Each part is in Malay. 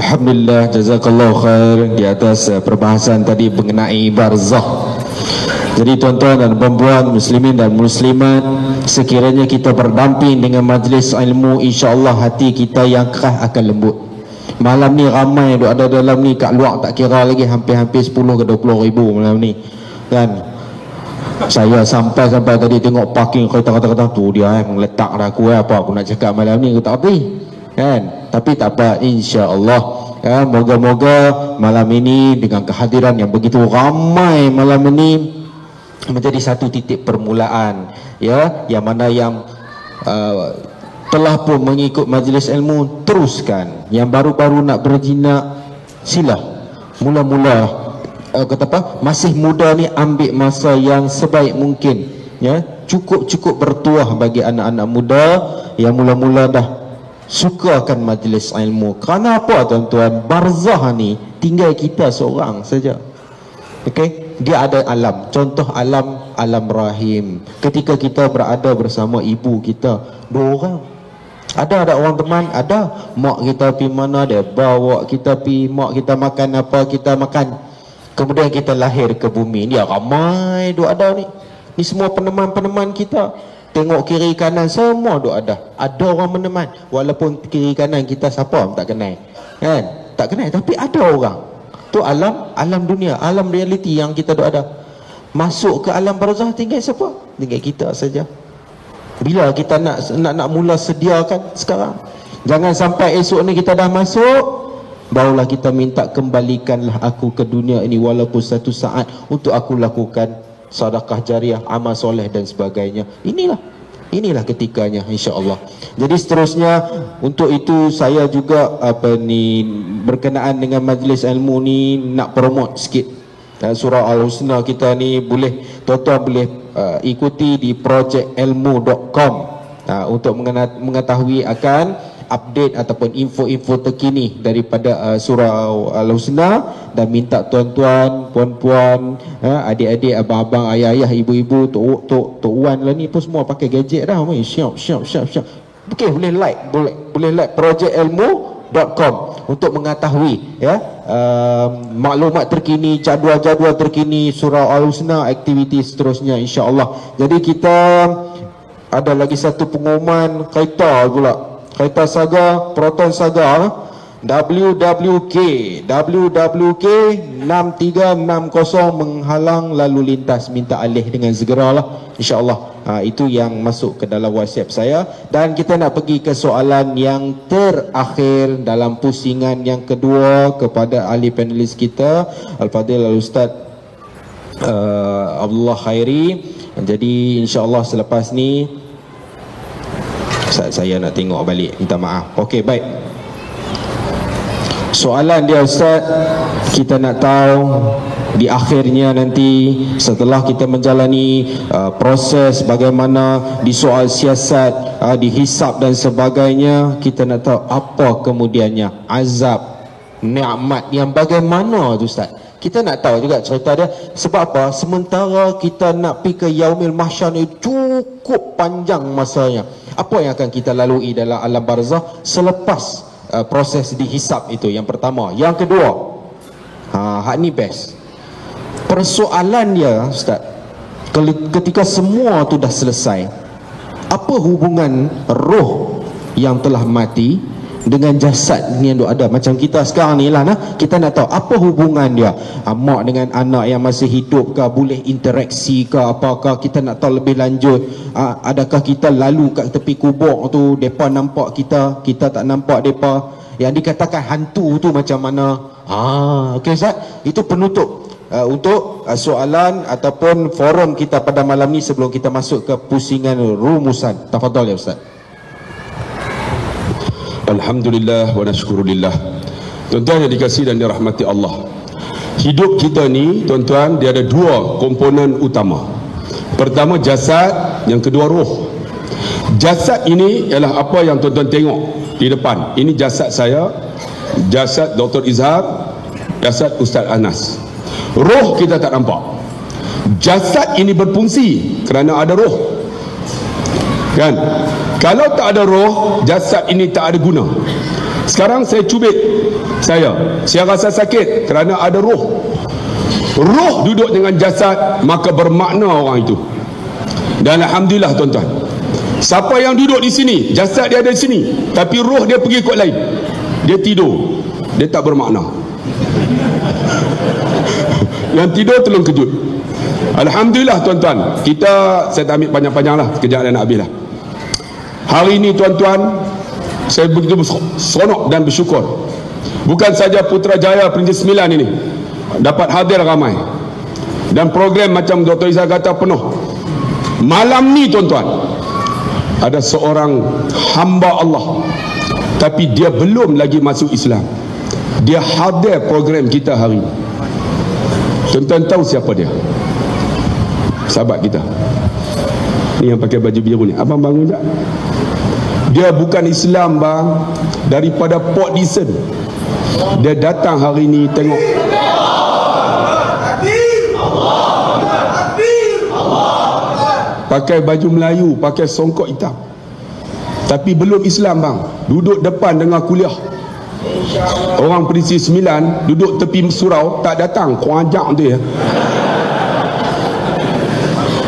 Alhamdulillah, jazakallahu khair di atas perbahasan tadi mengenai barzah. Jadi tuan-tuan dan puan-puan, muslimin dan muslimat, sekiranya kita berdamping dengan majlis ilmu, insya-Allah hati kita yang keras akan lembut. Malam ni ramai duk ada dalam ni, kat luar tak kira lagi, hampir-hampir 10 ke 20 ribu malam ni kan. Saya sampai tadi tengok parking kereta kata-kata tu dia meletak dah aku, apa aku nak cakap malam ni aku tak erti kan. Tapi tak apa, insya-Allah ya, moga-moga malam ini dengan kehadiran yang begitu ramai malam ini menjadi satu titik permulaan ya, yang mana yang telah pun mengikut majlis ilmu teruskan, yang baru-baru nak berjinak sila mula-mula kata apa, masih muda ni ambil masa yang sebaik mungkin ya, cukup bertuah bagi anak-anak muda yang mula-mula dah suka akan majlis ilmu. Kerana apa tuan-tuan? Barzah ni tinggal kita seorang saja. Okey, dia ada alam. Contoh alam rahim. Ketika kita berada bersama ibu kita, 2 orang. Ada orang teman, ada mak kita pi mana, dia bawa kita pi, mak kita makan apa kita makan. Kemudian kita lahir ke bumi. Dia ramai duk ada ni. Ni semua peneman-peneman kita. Tengok kiri kanan semua duk ada. Ada orang meneman. Walaupun kiri kanan kita siapa tak kenal. Kan? Tak kenal tapi ada orang. Tu alam dunia, alam realiti yang kita duk ada. Masuk ke alam barzah tinggal siapa? Tinggal kita saja. Bila kita nak mula sediakan sekarang. Jangan sampai esok ni kita dah masuk barulah kita minta kembalikanlah aku ke dunia ini walaupun satu saat untuk aku lakukan sedekah jariah, amal soleh dan sebagainya. Inilah ketikanya insya-Allah. Jadi seterusnya, untuk itu saya juga berkenaan dengan majlis ilmu ni nak promote sikit. Surah Al-Husna kita ni boleh tuan-tuan boleh ikuti di projectelmu.com untuk mengetahui akan update ataupun info-info terkini daripada surah Al-Husna, dan minta tuan-tuan, puan-puan, adik-adik, abang-abang, ayah-ayah, ibu-ibu, tok wan lah ni pun semua pakai gadget dah. Siap. Okey, boleh like projectelmu.com untuk mengetahui ya maklumat terkini, jadual-jadual terkini surah Al-Husna, aktiviti seterusnya insya-Allah. Jadi kita ada lagi satu pengumuman kereta pula. Kereta Saga, Proton Saga, WWK 6360 menghalang lalu lintas, minta alih dengan segeralah insya-Allah. Itu yang masuk ke dalam WhatsApp saya. Dan kita nak pergi ke soalan yang terakhir dalam pusingan yang kedua kepada ahli panelis kita, Al-Fadhil Al-Ustaz Abdullah Khairi. Jadi insya-Allah selepas ni saya nak tengok balik, minta maaf. Okey, baik. Soalan dia Ustaz, kita nak tahu di akhirnya nanti setelah kita menjalani proses bagaimana di soal siasat, dihisap dan sebagainya, kita nak tahu apa kemudiannya, azab, nikmat yang bagaimana tu Ustaz. Kita nak tahu juga cerita dia. Sebab apa? Sementara kita nak pergi ke Yaumil Mahsyar ni cukup panjang masanya. Apa yang akan kita lalui dalam alam barzah selepas proses dihisap itu, yang pertama. Yang kedua, hak ni best. Persoalan dia Ustaz, ketika semua tu dah selesai, apa hubungan roh yang telah mati dengan jasad ni yang ada macam kita sekarang ni lah kita nak tahu apa hubungan dia. Mak dengan anak yang masih hidup ke, boleh interaksi ke, apakah kita nak tahu lebih lanjut. Adakah kita lalu kat tepi kubur tu, depa nampak kita tak nampak depa. Yang dikatakan hantu tu macam mana? Okey Ustaz, itu penutup untuk soalan ataupun forum kita pada malam ni sebelum kita masuk ke pusingan rumusan. Tafadhal ya Ustaz. Alhamdulillah wa nasyukurillah. Tuan-tuan yang dikasihi dan dirahmati Allah, hidup kita ni tuan-tuan, dia ada 2 komponen utama. Pertama jasad, yang kedua roh. Jasad ini ialah apa yang tuan-tuan tengok di depan. Ini jasad saya, jasad Dr. Izhar, jasad Ustaz Anas. Roh kita tak nampak. Jasad ini berfungsi kerana ada roh, kan? Kalau tak ada roh, jasad ini tak ada guna. Sekarang saya cubit saya rasa sakit kerana ada roh duduk dengan jasad, maka bermakna orang itu. Dan alhamdulillah tuan-tuan, siapa yang duduk di sini, jasad dia ada di sini, tapi roh dia pergi kot lain, dia tidur, dia tak bermakna. Yang tidur tolong kejut. Alhamdulillah tuan-tuan, saya tak ambil panjang-panjang lah, sekejap dah nak habis lah. Hari ini tuan-tuan, saya begitu seronok dan bersyukur. Bukan saja Putrajaya Peringkat 9 ini dapat hadir ramai, dan program macam Dr. Izzah kata penuh. Malam ni tuan-tuan, ada seorang hamba Allah, tapi dia belum lagi masuk Islam, dia hadir program kita hari ini. Tuan-tuan tahu siapa dia? Sahabat kita ni yang pakai baju biru ni. Abang bangun tak? Dia bukan Islam bang, daripada Port Dickson. Dia datang hari ni tengok. Pakai baju Melayu, pakai songkok hitam, tapi belum Islam bang. Duduk depan dengar kuliah. Orang Perisi 9 duduk tepi surau, tak datang, kuajak tu ya.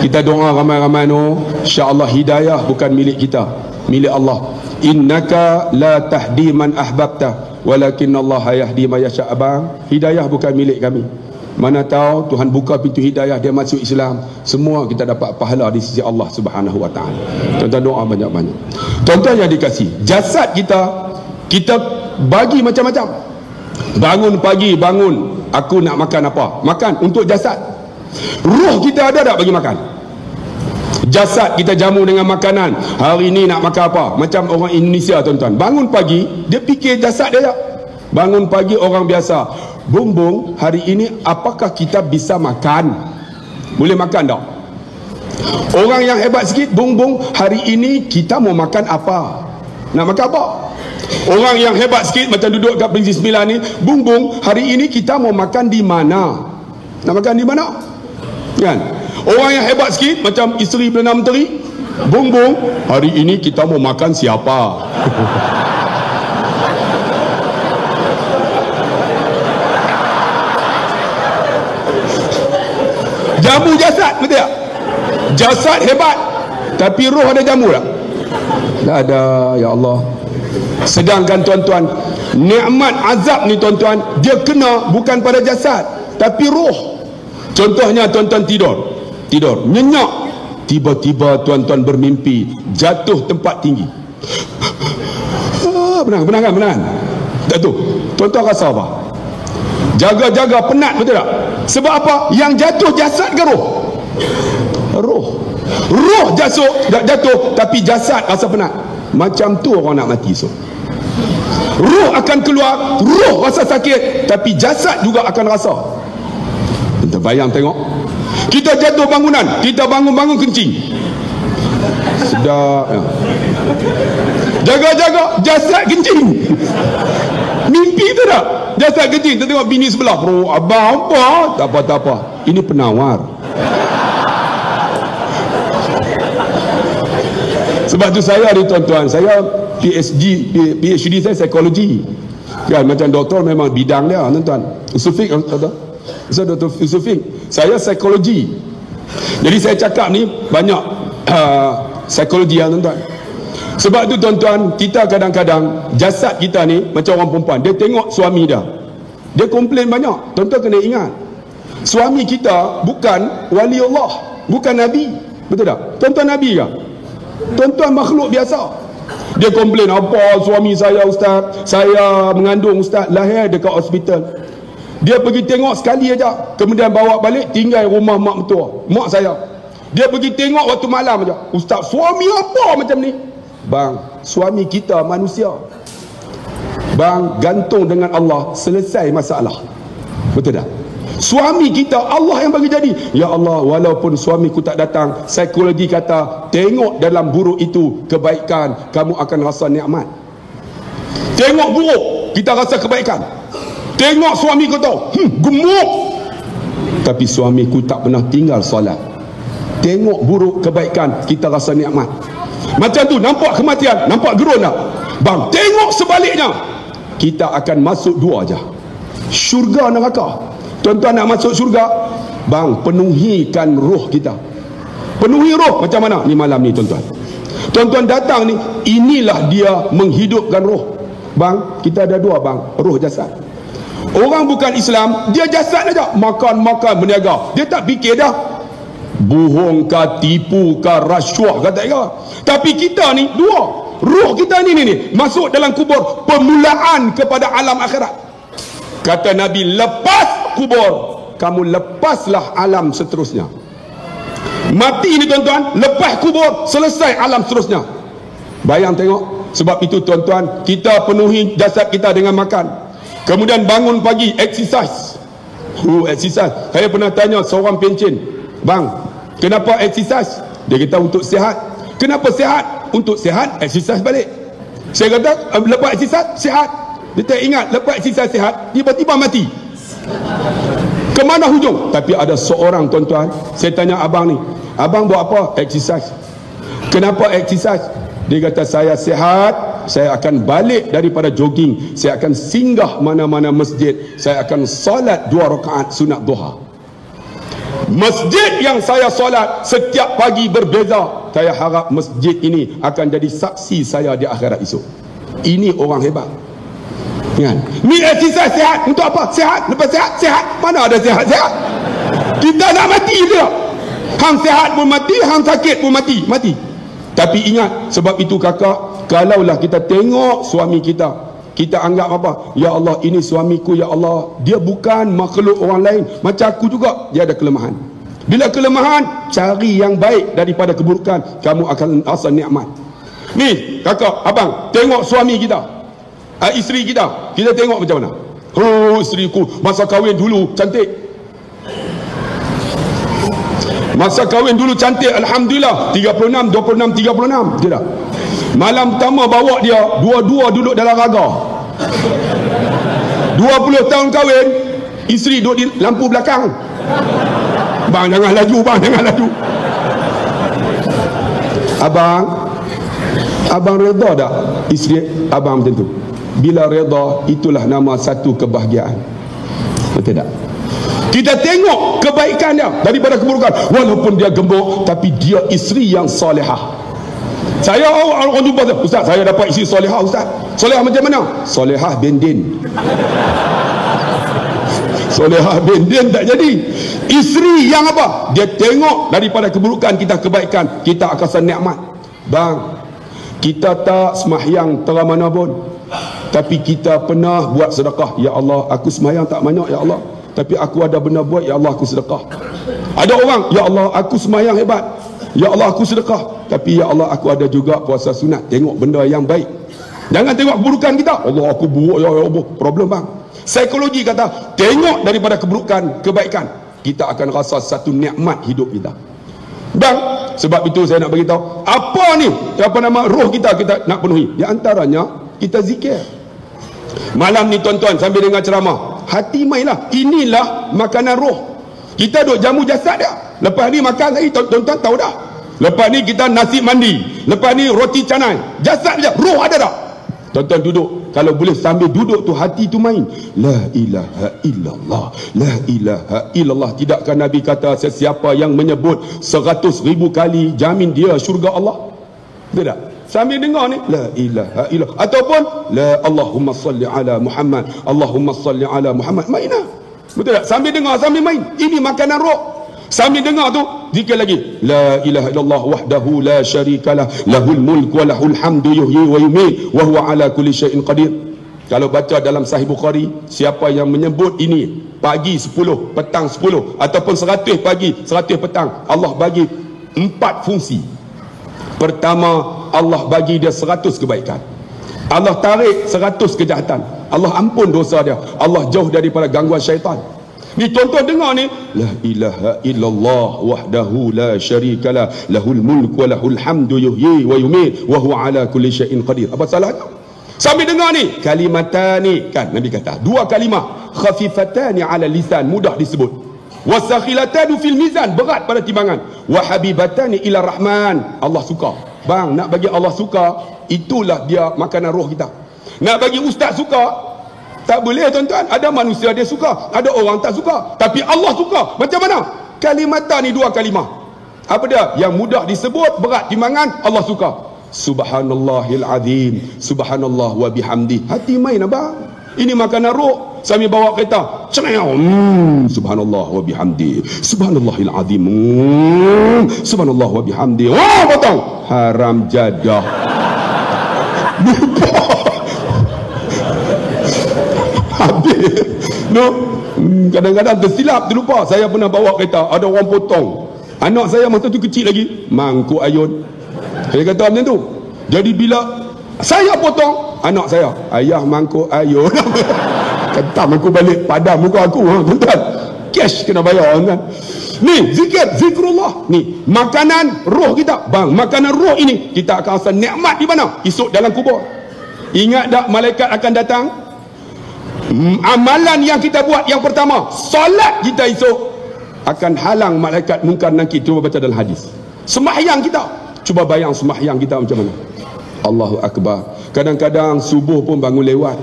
Kita doa ramai-ramai no, insya-Allah hidayah bukan milik kita, milik Allah. Innaka la tahdi man ahbabta walakin Allah yahdi man yasha. Abang, hidayah bukan milik kami. Mana tahu Tuhan buka pintu hidayah, dia masuk Islam, semua kita dapat pahala di sisi Allah Subhanahu wa taala. Tuan-tuan doa banyak-banyak. Tuan-tuan yang dikasih, jasad kita bagi macam-macam. Bangun pagi, bangun, aku nak makan apa? Makan untuk jasad. Ruh kita ada tak bagi makan? Jasad kita jamu dengan makanan. Hari ni nak makan apa? Macam orang Indonesia tuan-tuan, bangun pagi dia fikir jasad dia. Bangun pagi orang biasa, Bung, hari ini apakah kita bisa makan? Boleh makan tak? Orang yang hebat sikit, Bung, hari ini kita mau makan apa? Nak makan apa? Orang yang hebat sikit macam duduk kat Prinsip 9 ni, Bung, hari ini kita mau makan di mana? Nak makan di mana? Kan? Orang yang hebat sikit macam isteri Perdana Menteri, Bung, hari ini kita mau makan siapa? Jamu jasad, betul tak? Jasad hebat, tapi roh ada jamu tak? Tak ada, ya Allah. Sedangkan tuan-tuan, nikmat azab ni tuan-tuan, dia kena bukan pada jasad, tapi roh. Contohnya tuan-tuan tidur, nyenyak, tiba-tiba tuan-tuan bermimpi jatuh tempat tinggi. Benang. Jatuh. Tuan-tuan rasa apa? Jaga-jaga penat, betul tak? Sebab apa? Yang jatuh jasad ke roh? Roh jatuh, tapi jasad rasa penat. Macam tu orang nak mati so. Roh akan keluar, roh rasa sakit, tapi jasad juga akan rasa. Kita bayang tengok, kita jatuh bangunan, kita bangun kencing, sedap ya. Jaga-jaga jasad kencing. Mimpi tu tak? Jasad kencing, kita tengok bini sebelah, bro, abang apa? Tak apa. Ini penawar. Sebab tu saya ni tuan-tuan, saya PhD saya psikologi. Kan macam doktor memang bidang dia tuan-tuan. Usufik Ustaz Dr. Usufik. Saya psikologi. Jadi saya cakap ni banyak psikologi tuan-tuan. Sebab tu tuan-tuan, kita kadang-kadang jasad kita ni macam orang perempuan, dia tengok suami dia, dia komplain banyak. Tuan-tuan kena ingat, suami kita bukan wali Allah, bukan Nabi, betul tak? Tuan-tuan Nabi ke? Tuan-tuan makhluk biasa. Dia komplain, apa suami saya ustaz, saya mengandung ustaz, lahir dekat hospital. Dia pergi tengok sekali aja, kemudian bawa balik tinggal rumah mak mertua, mak saya. Dia pergi tengok waktu malam aja, ustaz suami apa macam ni? Bang, suami kita manusia. Bang, gantung dengan Allah, selesai masalah. Betul tak? Suami kita Allah yang bagi jadi. Ya Allah, walaupun suamiku tak datang, psikologi kata tengok dalam buruk itu kebaikan, kamu akan rasa nikmat. Tengok buruk, kita rasa kebaikan. Tengok suami kau tahu, gemuk, tapi suamiku tak pernah tinggal solat. Tengok buruk kebaikan, kita rasa nikmat. Macam tu, nampak kematian, nampak gerun tak? Bang, tengok sebaliknya. kita akan masuk dua aja, syurga neraka. Tuan-tuan nak masuk syurga, bang, penuhikan roh kita. Penuhi roh macam mana ni malam ni tuan-tuan. Tuan-tuan datang ni, inilah dia menghidupkan roh. Bang, kita ada dua bang, roh jasad. Orang bukan Islam, dia jasad aja, makan berniaga. Dia tak fikir dah bohong ke, tipu ke, rasuah ke, tak kira. Tapi kita ni dua, roh kita ni masuk dalam kubur, permulaan kepada alam akhirat. Kata Nabi, lepas kubur kamu lepaslah alam seterusnya. Mati ni tuan-tuan, lepas kubur selesai alam seterusnya. Bayang tengok. Sebab itu tuan-tuan, kita penuhi jasad kita dengan makan, kemudian bangun pagi, exercise. Exercise. Saya pernah tanya seorang pencen, bang, kenapa exercise? Dia kata untuk sihat. Kenapa sihat? Untuk sihat, exercise balik. Saya kata, lepas exercise, sihat. Dia tak ingat, lepas exercise sihat, tiba-tiba mati. Kemana hujung? Tapi ada seorang tuan-tuan, saya tanya abang ni, abang buat apa? Exercise. Kenapa exercise? Dia kata, saya sihat, saya akan balik daripada jogging, saya akan singgah mana-mana masjid, saya akan solat 2 rakaat sunat duha. Masjid yang saya solat setiap pagi berbeza. Saya harap masjid ini akan jadi saksi saya di akhirat esok. Ini orang hebat. Kan? Ni exercise sihat. Untuk apa? Sihat. Lepas sihat, sihat. Mana ada sihat-sihat? Kita nak mati je. Hang sihat pun mati, hang sakit pun mati. Mati. Tapi ingat, sebab itu kakak, kalaulah kita tengok suami kita, kita anggap apa? Ya Allah, ini suamiku, ya Allah, dia bukan makhluk orang lain, macam aku juga, dia ada kelemahan. Bila kelemahan, cari yang baik daripada keburukan, kamu akan rasa nikmat. Ni kakak, abang, tengok suami kita, isteri kita tengok macam mana? Oh, isteriku masa kahwin dulu cantik. Masa kahwin dulu cantik, alhamdulillah, 36, 26, 36. Dia dah. Malam pertama bawa dia, dua-dua duduk dalam raga. 20 tahun kahwin, isteri duduk di lampu belakang. Bang, jangan laju, bang, jangan laju. Abang reda tak isteri abang macam tu? Bila reda, itulah nama satu kebahagiaan. Betul tak? Kita tengok kebaikan dia daripada keburukan. Walaupun dia gembok, tapi dia isteri yang salihah. Saya orang jumpa, ustaz, saya dapat isteri salihah, ustaz. Salihah macam mana? Salihah benden. Salihah benden tak jadi. Isteri yang apa? Dia tengok daripada keburukan kita kebaikan, kita akan rasa nikmat. Bang, kita tak sembahyang terang mana pun, tapi kita pernah buat sedekah. Ya Allah, aku sembahyang tak banyak, ya Allah, tapi aku ada benda buat, ya Allah, aku sedekah. Ada orang, ya Allah, aku sembahyang hebat, ya Allah, aku sedekah, tapi ya Allah, aku ada juga puasa sunat. Tengok benda yang baik, jangan tengok keburukan kita. Allah, aku buruk, ya Allah, problem bang. Psikologi kata, tengok daripada keburukan kebaikan, kita akan rasa satu nikmat hidup kita. Dan sebab itu saya nak beritahu, apa ni, apa nama roh kita nak penuhi. Di antaranya kita zikir. Malam ni tuan-tuan, sambil dengar ceramah, hati mainlah. Inilah makanan roh. Kita duk jamu jasad dia. Lepas ni makan lagi, tuan-tuan tahu dah. Lepas ni kita nasi mandi, lepas ni roti canai. Jasad dia, roh ada tak? Tuan-tuan duduk, kalau boleh sambil duduk tu hati tu main. La ilaha illallah, la ilaha illallah. Tidakkah Nabi kata, sesiapa yang menyebut 100,000 kali, jamin dia syurga Allah? Betul tak? Sambil dengar ni, la ilaha illallah, ataupun la Allahumma salli ala Muhammad, Allahumma salli ala Muhammad. Mainlah. Betul tak? Sambil dengar, sambil main. Ini makanan roh. Sambil dengar tu, zikir lagi. La ilaha illallah wahdahu la syarikalah, lahul mulk wa lahul hamdu yuhyi wa yumiit wa huwa ala kulli syai'in qadir. Kalau baca dalam Sahih Bukhari, siapa yang menyebut ini pagi 10, petang 10, ataupun 100 pagi, 100 petang, Allah bagi 4 fungsi. Pertama, Allah bagi dia 100 kebaikan. Allah tarik 100 kejahatan. Allah ampun dosa dia. Allah jauh daripada gangguan syaitan. Ni tuan-tuan dengar ni, la ilaha illallah wahdahu la syarikalah, lahul mulk wa lahul hamdu yuhyi wa yumiit wa huwa ala kulli syai'in qadir. Apa salahnya? Sambil dengar ni, kalimatani, kan Nabi kata, 2 kalimah, khafifatani ala lisan, mudah disebut, wasakhilatani fil mizan, berat pada timbangan, wa habibatani ila rahman, Allah suka. Bang, nak bagi Allah suka, itulah dia makanan roh kita. Nak bagi ustaz suka, tak boleh tuan-tuan. Ada manusia dia suka, ada orang tak suka, tapi Allah suka. Macam mana? Kalimatan ni dua kalimah. Apa dia? Yang mudah disebut, berat timangan. Allah suka. Subhanallahil azim, subhanallah wa bihamdi. Hati main abang. Ini makanan roh. Sambil bawa kereta, subhanallah wa bihamdi, subhanallahil azim, subhanallah wa bihamdi. Wah, potong. Haram jadah. Lupa. Habis. No. Kadang-kadang tersilap, terlupa. Saya pernah bawa kereta, ada orang potong. Anak saya masa tu kecil lagi, mangkuk ayun. Saya kata macam tu. Jadi bila saya potong, anak saya, ayah mangkuk ayun. Kentam aku balik, padam muka aku, tuan-tuan. Cash kena bayar, tuan. Ni zikir, zikrullah. Ni makanan roh kita. Bang, makanan roh ini kita akan rasa nikmat di mana? Esok dalam kubur. Ingat tak malaikat akan datang? Amalan yang kita buat yang pertama, solat kita esok akan halang malaikat mungkar nakir. Cuba baca dalam hadis. Sembahyang kita, cuba bayang sembahyang kita macam mana. Allahu Akbar. Kadang-kadang subuh pun bangun lewat.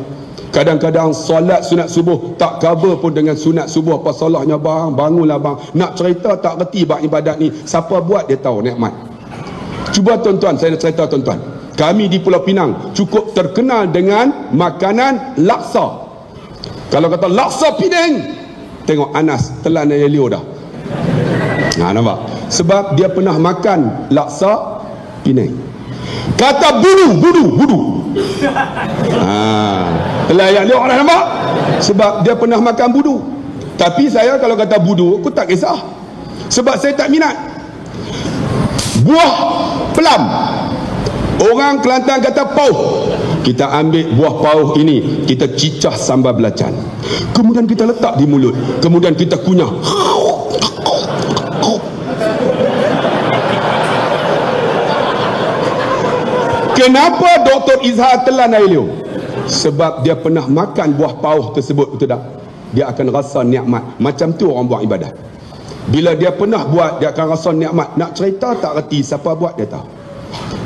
Kadang-kadang solat sunat subuh tak cover pun dengan sunat subuh. Apa salahnya bang? Bangunlah bang. Nak cerita tak reti bang ibadat ni. Siapa buat dia tahu nikmat. Cuba tuan-tuan, saya nak cerita tuan-tuan. Kami di Pulau Pinang cukup terkenal dengan makanan laksa. Kalau kata laksa Penang, tengok Anas telan Elio dah. Nah, nampak? Sebab dia pernah makan laksa Penang. Kata budu. Layak dia orang nampak. Sebab dia pernah makan budu. Tapi saya kalau kata budu, aku tak kisah. Sebab saya tak minat. Buah pelam, orang Kelantan kata pauh. Kita ambil buah pauh ini, kita cicah sambal belacan, kemudian kita letak di mulut, kemudian kita kunyah. Kenapa Dr. Izhar telan air liur? Sebab dia pernah makan buah pauh tersebut, betul tak? Dia akan rasa nikmat. Macam tu orang buat ibadat. Bila dia pernah buat, dia akan rasa nikmat. Nak cerita tak reti siapa buat, dia tahu.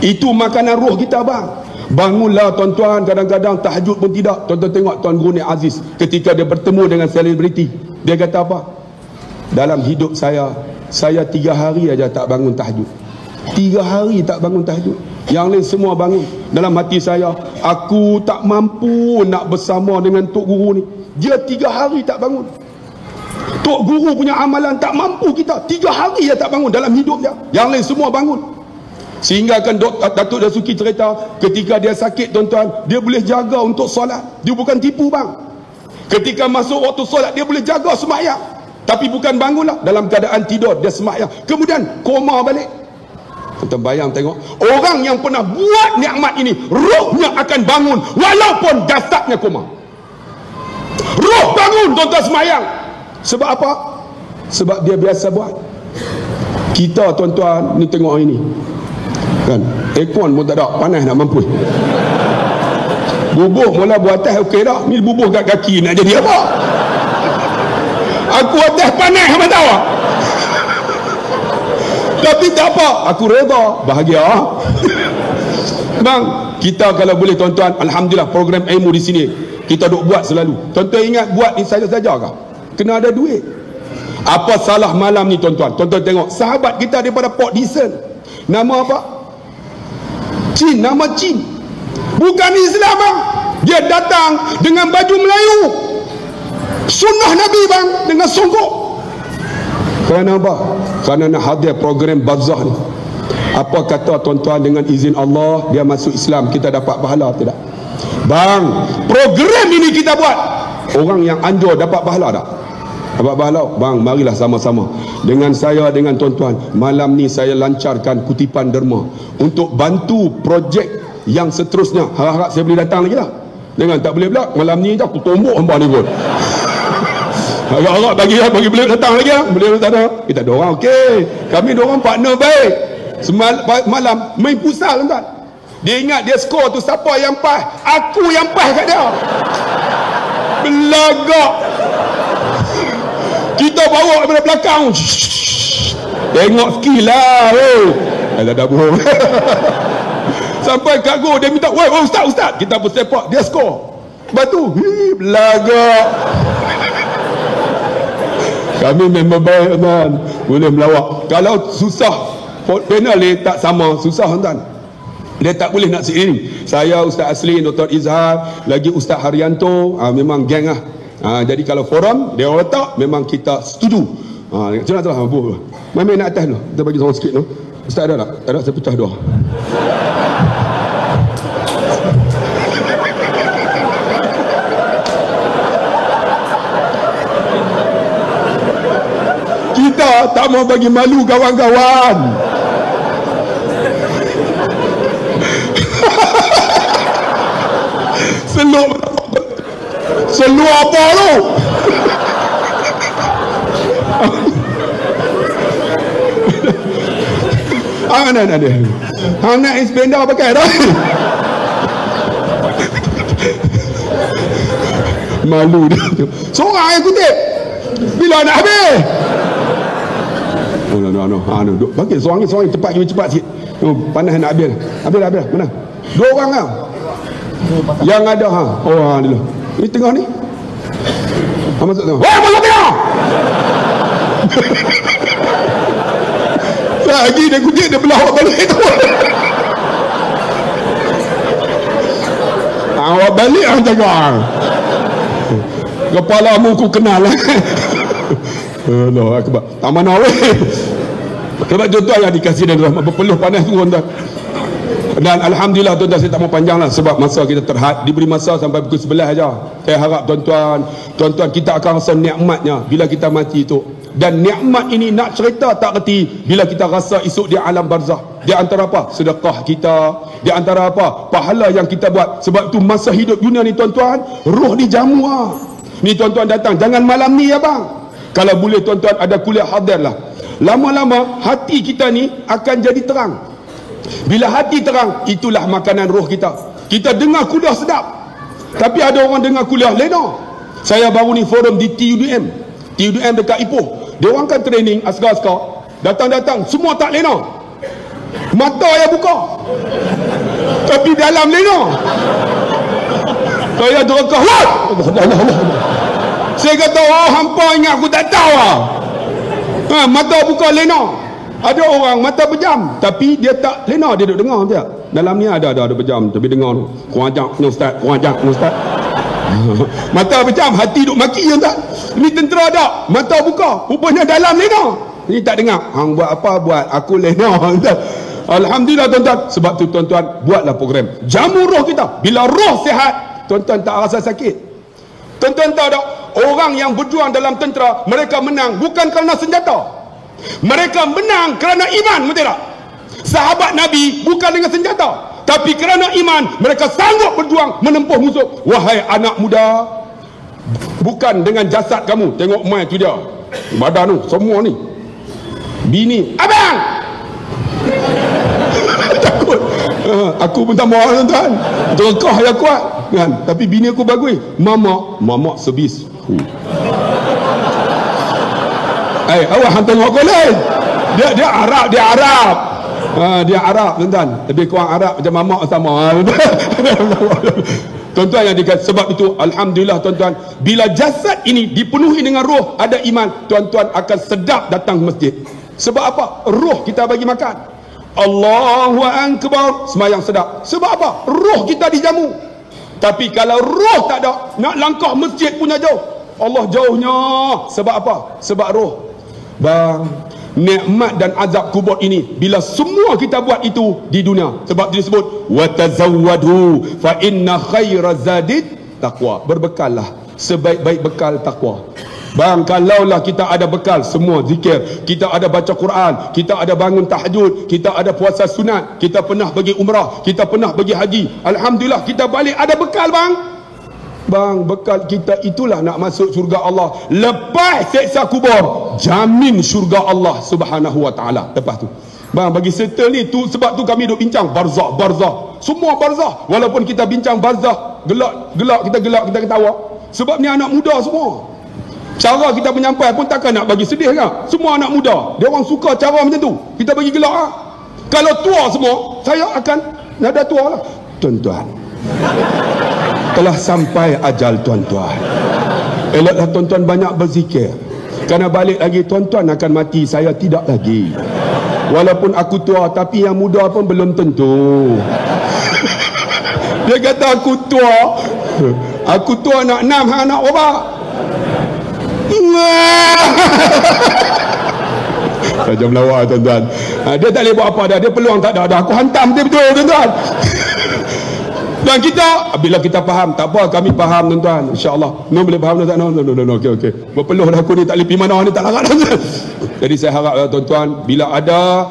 Itu makanan roh kita bang. Bangunlah tuan-tuan, kadang-kadang tahajud pun tidak. Tuan-tuan tengok Tuan Guru Nik Aziz ketika dia bertemu dengan selebriti. Dia kata apa? Dalam hidup saya 3 hari aja tak bangun tahajud. 3 hari tak bangun tahajud. Yang lain semua bangun. Dalam hati saya, aku tak mampu nak bersama dengan Tok Guru ni. Dia 3 hari tak bangun. Tok Guru punya amalan tak mampu kita. 3 hari dia tak bangun dalam hidup dia. Yang lain semua bangun. Sehingga kan Datuk Dasuki cerita, ketika dia sakit tuan-tuan, dia boleh jaga untuk solat. Dia bukan tipu bang. Ketika masuk waktu solat, dia boleh jaga sembahyang. Tapi bukan bangunlah, dalam keadaan tidur dia sembahyang. Kemudian koma balik. Kita bayang tengok, orang yang pernah buat nikmat ini, rohnya akan bangun walaupun jasadnya koma. Roh bangun tuan-tuan sembahyang. Sebab apa? Sebab dia biasa buat. Kita tuan-tuan ni tengok ini kan, aircon pun tak ada, panas nak mampus. Bubuh mula buat atas okey dah, ni bubuh kat kaki nak jadi apa? Aku atas panas apa tahu? Tapi tak apa, aku reda, bahagia. Bang, kita kalau boleh tuan-tuan, alhamdulillah program ilmu di sini kita duk buat selalu. Tuan-tuan ingat buat ni saja-saja kah? Kena ada duit. Apa salah malam ni tuan-tuan? Tuan-tuan tengok sahabat kita daripada Port Dickson. Nama apa? Chin, nama Chin. Bukan Islam bang. Dia datang dengan baju Melayu. Sunnah Nabi bang, dengan songkok. Kerana apa? Kerana nak hadir program bazah ni. Apa kata tuan-tuan, dengan izin Allah dia masuk Islam, kita dapat pahala tidak? Bang, program ini kita buat, orang yang anjur dapat pahala tak? Dapat pahala? Bang, marilah sama-sama dengan saya, dengan tuan-tuan. Malam ni saya lancarkan kutipan derma untuk bantu projek yang seterusnya. Harap-harap saya boleh datang lagi lah. Dengan tak boleh pula, malam ni aku tombok hamba ni pun. Harap-harap bagi boleh datang lagi lah. Boleh tak ada. Kita ada orang okey. Kami ada orang partner baik. Malam main pusal tuan. Dia ingat dia skor tu siapa yang pas. Aku yang pas kat dia. Belagak. Kita bawa daripada belakang. Tengok skill lah. Tak ada bohong. Sampai kat gol dia minta, "Woi, ustaz." Kita pun sepak, dia skor. Lepas tu, belagak. Kami member baik tuan, boleh melawak. Kalau susah, panel dia tak sama, susah tuan. Dia tak boleh nak seiring. Saya, Ustaz Asli, Dr. Izhar, lagi Ustaz Haryanto, memang geng lah. Jadi kalau forum, dia orang letak, memang kita setuju. Macam mana tu? Main nak atas tu. Kita bagi seorang sikit tu. Ustaz ada tak? Ada, saya pecah dua. Kita tak mau bagi malu kawan-kawan. Selur apa tu? Ada. Hang nak ispenda pakai dah. Malu dia. Seorang yang kutip. Bila nak habis? No. Bagi seorang cepat sikit. Panas nak habis. Habis. Mana? 2 orang lah. Yang ada dulu. Ini tengah ni. Masuk tengah. Masuk tengah. Lagi dia kutip, dia belah awak balik tu. Awak balik jaga. Kepala muku kenal lah. Allah akbar. Tak mana weh. Sebab tuan-tuan yang dikasih dan rahmat berpeluh panas tu tuan-tuan. Dan alhamdulillah tuan-tuan, saya tak mau panjang lah sebab masa kita terhad, diberi masa sampai pukul 11 aja. Saya harap tuan-tuan kita akan rasa nikmatnya bila kita mati itu. Dan nikmat ini nak cerita tak reti bila kita rasa esok di alam barzah. Di antara apa? Sedekah kita. Di antara apa? Pahala yang kita buat. Sebab itu masa hidup dunia ni tuan-tuan, roh dijamu Ni tuan-tuan datang, jangan malam ni ya bang. Kalau boleh tuan-tuan ada kuliah hadir lah. Lama-lama hati kita ni akan jadi terang. Bila hati terang, itulah makanan roh kita. Kita dengar kuliah sedap, tapi ada orang dengar kuliah lena. Saya baru ni forum di TUDM dekat Ipoh. Dia orang kan training askar-askar. Datang-datang semua tak lena. Mata yang buka, tapi dalam lena. Saya derekah. Allah. Saya kata, hampa ingat aku tak tahu mata buka lena. Ada orang mata pejam, tapi dia tak lena, dia duduk dengar je. Dalam ni ada pejam, tapi dengar tu. Kurang ajak ustaz. Mata pejam, hati duk maki je tak. Ini tentera tak, mata buka, rupanya dalam lena. Ini tak dengar. Hang buat apa? Buat aku lena. Alhamdulillah tuan-tuan. Sebab tu tuan-tuan, buatlah program jamu roh kita. Bila roh sihat, tuan-tuan tak rasa sakit. Tuan-tuan tahu tak, orang yang berjuang dalam tentera, mereka menang bukan kerana senjata. Mereka menang kerana iman, betul tak? Sahabat Nabi bukan dengan senjata, tapi kerana iman mereka sanggup berjuang menempuh musuh. Wahai anak muda, bukan dengan jasad kamu. Tengok mai tu dia, badan tu semua ni. Bini, abang takut. Aku pun tak mahu tuan-tuan. Terkah yang kuat kan? Tapi bini aku bagus. Mama sebis. Awak hang tengok kau lain. Dia Arab. Dia Arab tuan-tuan. Lebih kurang Arab macam mamak sama. Tuan-tuan yang dikatakan, sebab itu alhamdulillah tuan-tuan, bila jasad ini dipenuhi dengan roh, ada iman, tuan-tuan akan sedap datang ke masjid. Sebab apa? Roh kita bagi makan. Allahu Akbar, semayang sedap. Sebab apa? Roh kita dijamu. Tapi kalau roh tak ada, nak langkah masjid punya jauh. Allah jauhnya. Sebab apa? Sebab roh. Bang, nikmat dan azab kubur ini bila semua kita buat itu di dunia. Sebab disebut wa tazawwadu fa inna khairaz zadid taqwa. Berbekallah, sebaik-baik bekal takwa. Bang, kalaulah kita ada bekal semua zikir, kita ada baca Quran, kita ada bangun tahajud, kita ada puasa sunat, kita pernah pergi umrah, kita pernah pergi haji, alhamdulillah kita balik ada bekal bang. Bang, bekal kita itulah nak masuk syurga Allah. Lepas seksa kubur, jamin syurga Allah Subhanahu wa taala. Lepas tu bang, bagi settle ni tu, sebab tu kami duk bincang barzah. Semua barzah. Walaupun kita bincang barzah, gelak kita ketawa. Sebab ni anak muda semua. Cara kita menyampai pun takkan nak bagi sedih kan? Semua anak muda, dia orang suka cara macam tu. Kita bagi gelak Kalau tua semua, saya akan Nada tua lah. Tuan-tuan, telah sampai ajal tuan-tuan. Eloklah tuan-tuan banyak berzikir. Kerana balik lagi tuan-tuan akan mati, saya tidak lagi. Walaupun aku tua, tapi yang muda pun belum tentu. Dia kata aku tua nak 6, hang nak berapa? Macam lawak tuan-tuan. Dia tak boleh buat apa dah, dia peluang tak ada dah. Aku hantam betul-betul tuan-tuan. Dan kita, bila kita faham, tak apa, kami faham tuan-tuan, insya-Allah. No boleh faham tak? No, okey. Berpeluh dah aku ni, tak boleh pergi mana ni, tak larat. Jadi saya harap tuan-tuan, bila ada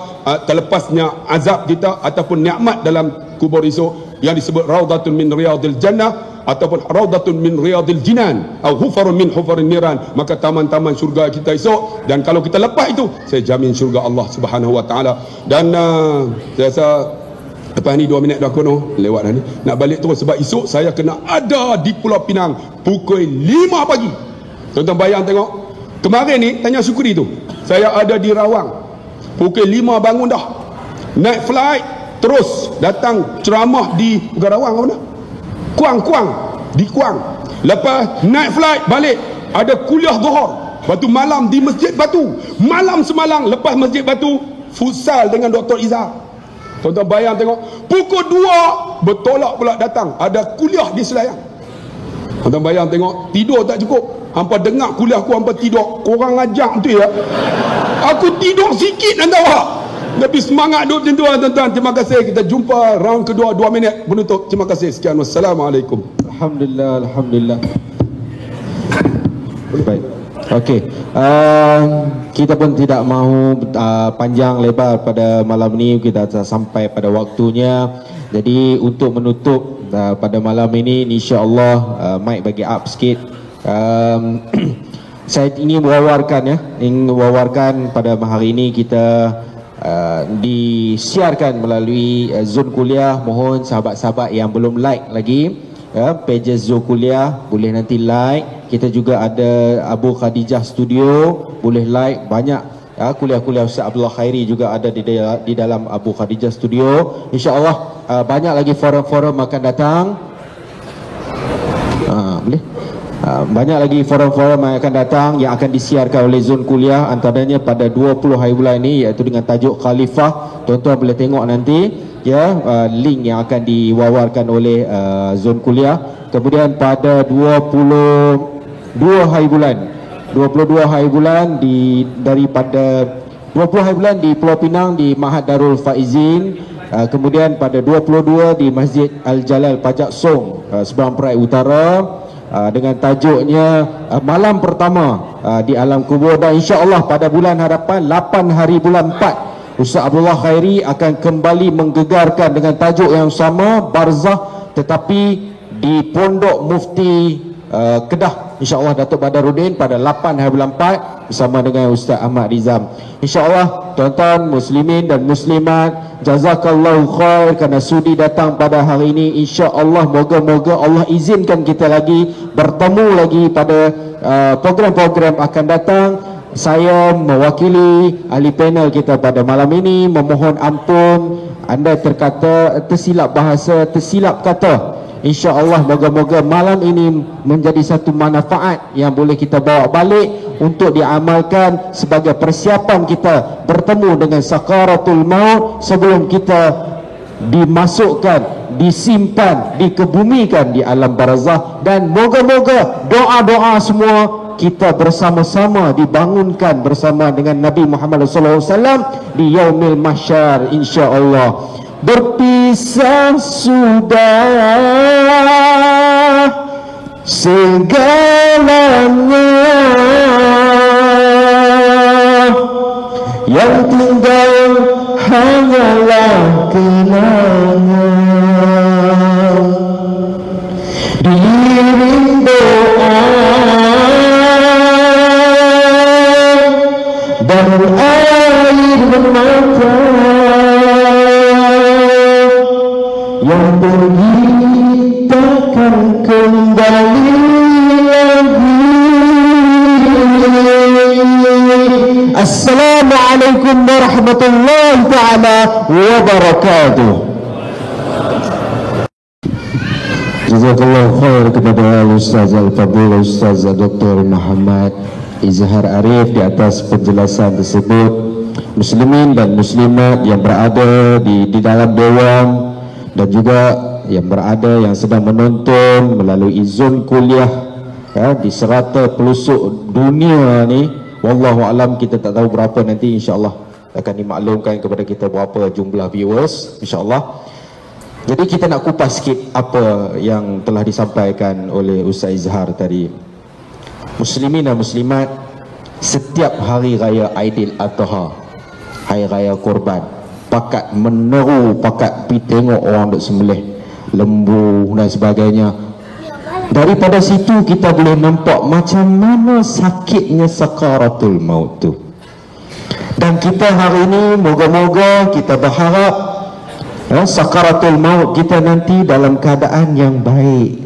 terlepasnya azab kita ataupun nikmat dalam kubur esok yang disebut raudatun min riyadil jannah ataupun raudatun min riyadil jinan atau hufarun min hufarin niran, maka taman-taman syurga kita esok. Dan kalau kita lepas itu, saya jamin syurga Allah Subhanahu wa taala. Dan saya rasa lepas ni 2 minit dah kono lewat dah ni, nak balik terus sebab esok saya kena ada di Pulau Pinang pukul 5 pagi. Tuan-tuan bayang tengok, kemarin ni tanya Syukri tu, saya ada di Rawang pukul 5 bangun dah, naik flight terus datang ceramah di Rawang mana? Kuang di Kuang. Lepas naik flight balik ada kuliah Zuhur, lepas tu malam di Masjid Batu, malam semalam lepas Masjid Batu futsal dengan Dr. Izzah. Tuan-tuan bayang tengok, pukul 2 bertolak pula datang ada kuliah di Selayang. Tuan-tuan bayang tengok, tidur tak cukup, hampa dengar kuliah aku, hampa tidur. Korang ajak betul ya, aku tidur sikit dan tahu lebih semangat duduk macam tu tuan-tuan. Terima kasih, kita jumpa round kedua 2 minit menutup. Terima kasih, sekian, wassalamualaikum. Alhamdulillah. Baik. Okey, kita pun tidak mahu panjang lebar pada malam ini, kita dah sampai pada waktunya. Jadi untuk menutup pada malam ini, insya-Allah mic bagi up sikit. Saya ingin wawarkan pada hari ini kita disiarkan melalui Zon Kuliah. Mohon sahabat-sahabat yang belum like lagi pages Zon Kuliah, boleh nanti like. Kita juga ada Abu Khadijah Studio, boleh like. Banyak kuliah-kuliah Ustaz Abdullah Khairi juga ada di dalam Abu Khadijah Studio. InsyaAllah banyak lagi forum-forum akan datang. Boleh? Banyak lagi forum-forum yang akan datang yang akan disiarkan oleh Zon Kuliah, antaranya pada 20 hari bulan ini, iaitu dengan tajuk Khalifah. Tuan-tuan boleh tengok nanti link yang akan diwawarkan oleh Zon Kuliah. Kemudian pada 22 hari bulan daripada 20 hari bulan di Pulau Pinang di Mahat Darul Faizin. Kemudian pada 22 di Masjid Al-Jalal Pajak Song, Seberang Perai Utara, dengan tajuknya malam pertama di alam kubur. Dan insya-Allah pada bulan hadapan 8 hari bulan 4, Ustaz Abdullah Khairi akan kembali menggegarkan dengan tajuk yang sama, Barzah, tetapi di Pondok Mufti Kedah, insya-Allah Datuk Badaruddin, pada 8 hari bulan 4 bersama dengan Ustaz Ahmad Rizam. Insya-Allah tuan-tuan muslimin dan muslimat, jazakallahu khair kerana sudi datang pada hari ini. Insya-Allah moga-moga Allah izinkan kita lagi bertemu lagi pada program-program akan datang. Saya mewakili ahli panel kita pada malam ini memohon ampun anda tersilap bahasa, tersilap kata. InsyaAllah moga-moga malam ini menjadi satu manfaat yang boleh kita bawa balik untuk diamalkan sebagai persiapan kita bertemu dengan sakaratul maut sebelum kita dimasukkan, disimpan, dikebumikan di alam barzah. Dan moga-moga doa-doa semua kita bersama-sama dibangunkan bersama dengan Nabi Muhammad SAW di yaumil mahsyar, insya-Allah. Berpisah sudah segalanya, yang tinggal hanyalah kenangan. Diiring doa dan air mata yang pergi takkan kembali lagi. Assalamualaikum warahmatullahi taala wabarakatuh. Jazakallah khair kepada Ustaz Al-Fadhil Ustaz Dr. Muhammad Izhar Arif di atas penjelasan tersebut. Muslimin dan muslimat yang berada di dalam dewan dan juga yang berada yang sedang menonton melalui Zoom kuliah di serata pelosok dunia ni, wallahu alam, kita tak tahu berapa nanti, insya-Allah akan dimaklumkan kepada kita berapa jumlah viewers, insya-Allah. Jadi kita nak kupas sikit apa yang telah disampaikan oleh Ustaz Izhar tadi. Muslimin dan muslimat, setiap hari raya Aidil Adha, hari raya korban, pakat meneru, pakat pergi tengok orang duk sembelih lembu dan sebagainya. Daripada situ kita boleh nampak macam mana sakitnya sakaratul maut tu. Dan kita hari ini moga-moga kita berharap sakaratul maut kita nanti dalam keadaan yang baik,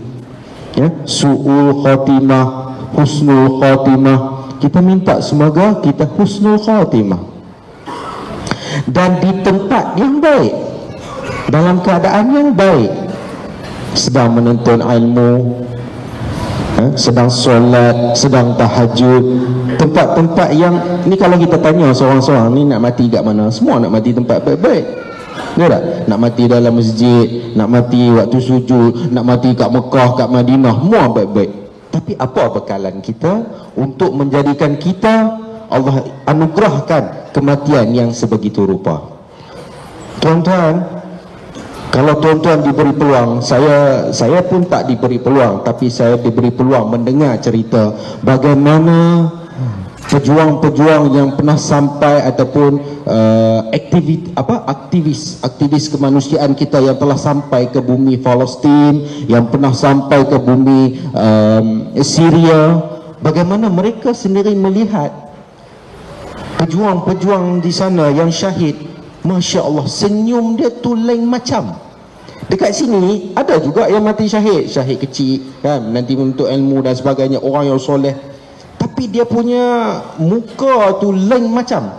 su'ul khatimah, husnul khatimah. Kita minta semoga kita husnul khatimah dan di tempat yang baik, dalam keadaan yang baik, sedang menuntut ilmu, sedang solat, sedang tahajud. Tempat-tempat yang ni, kalau kita tanya seorang-seorang ni nak mati kat mana, semua nak mati tempat baik-baik. Ya tak? Nak mati dalam masjid, nak mati waktu sujud, nak mati kat Mekah, kat Madinah, semua baik-baik. Tapi apa bekalan kita untuk menjadikan kita Allah anugerahkan kematian yang sebegitu rupa? Tuan-tuan, kalau tuan-tuan diberi peluang, saya pun tak diberi peluang, tapi saya diberi peluang mendengar cerita bagaimana pejuang-pejuang yang pernah sampai ataupun aktivis kemanusiaan kita yang telah sampai ke bumi Palestin, yang pernah sampai ke bumi Syria, bagaimana mereka sendiri melihat pejuang-pejuang di sana yang syahid. Masya Allah, senyum dia tu lain macam. Dekat sini ada juga yang mati syahid kecil kan, nanti menuntut ilmu dan sebagainya, orang yang soleh, tapi dia punya muka tu lain macam.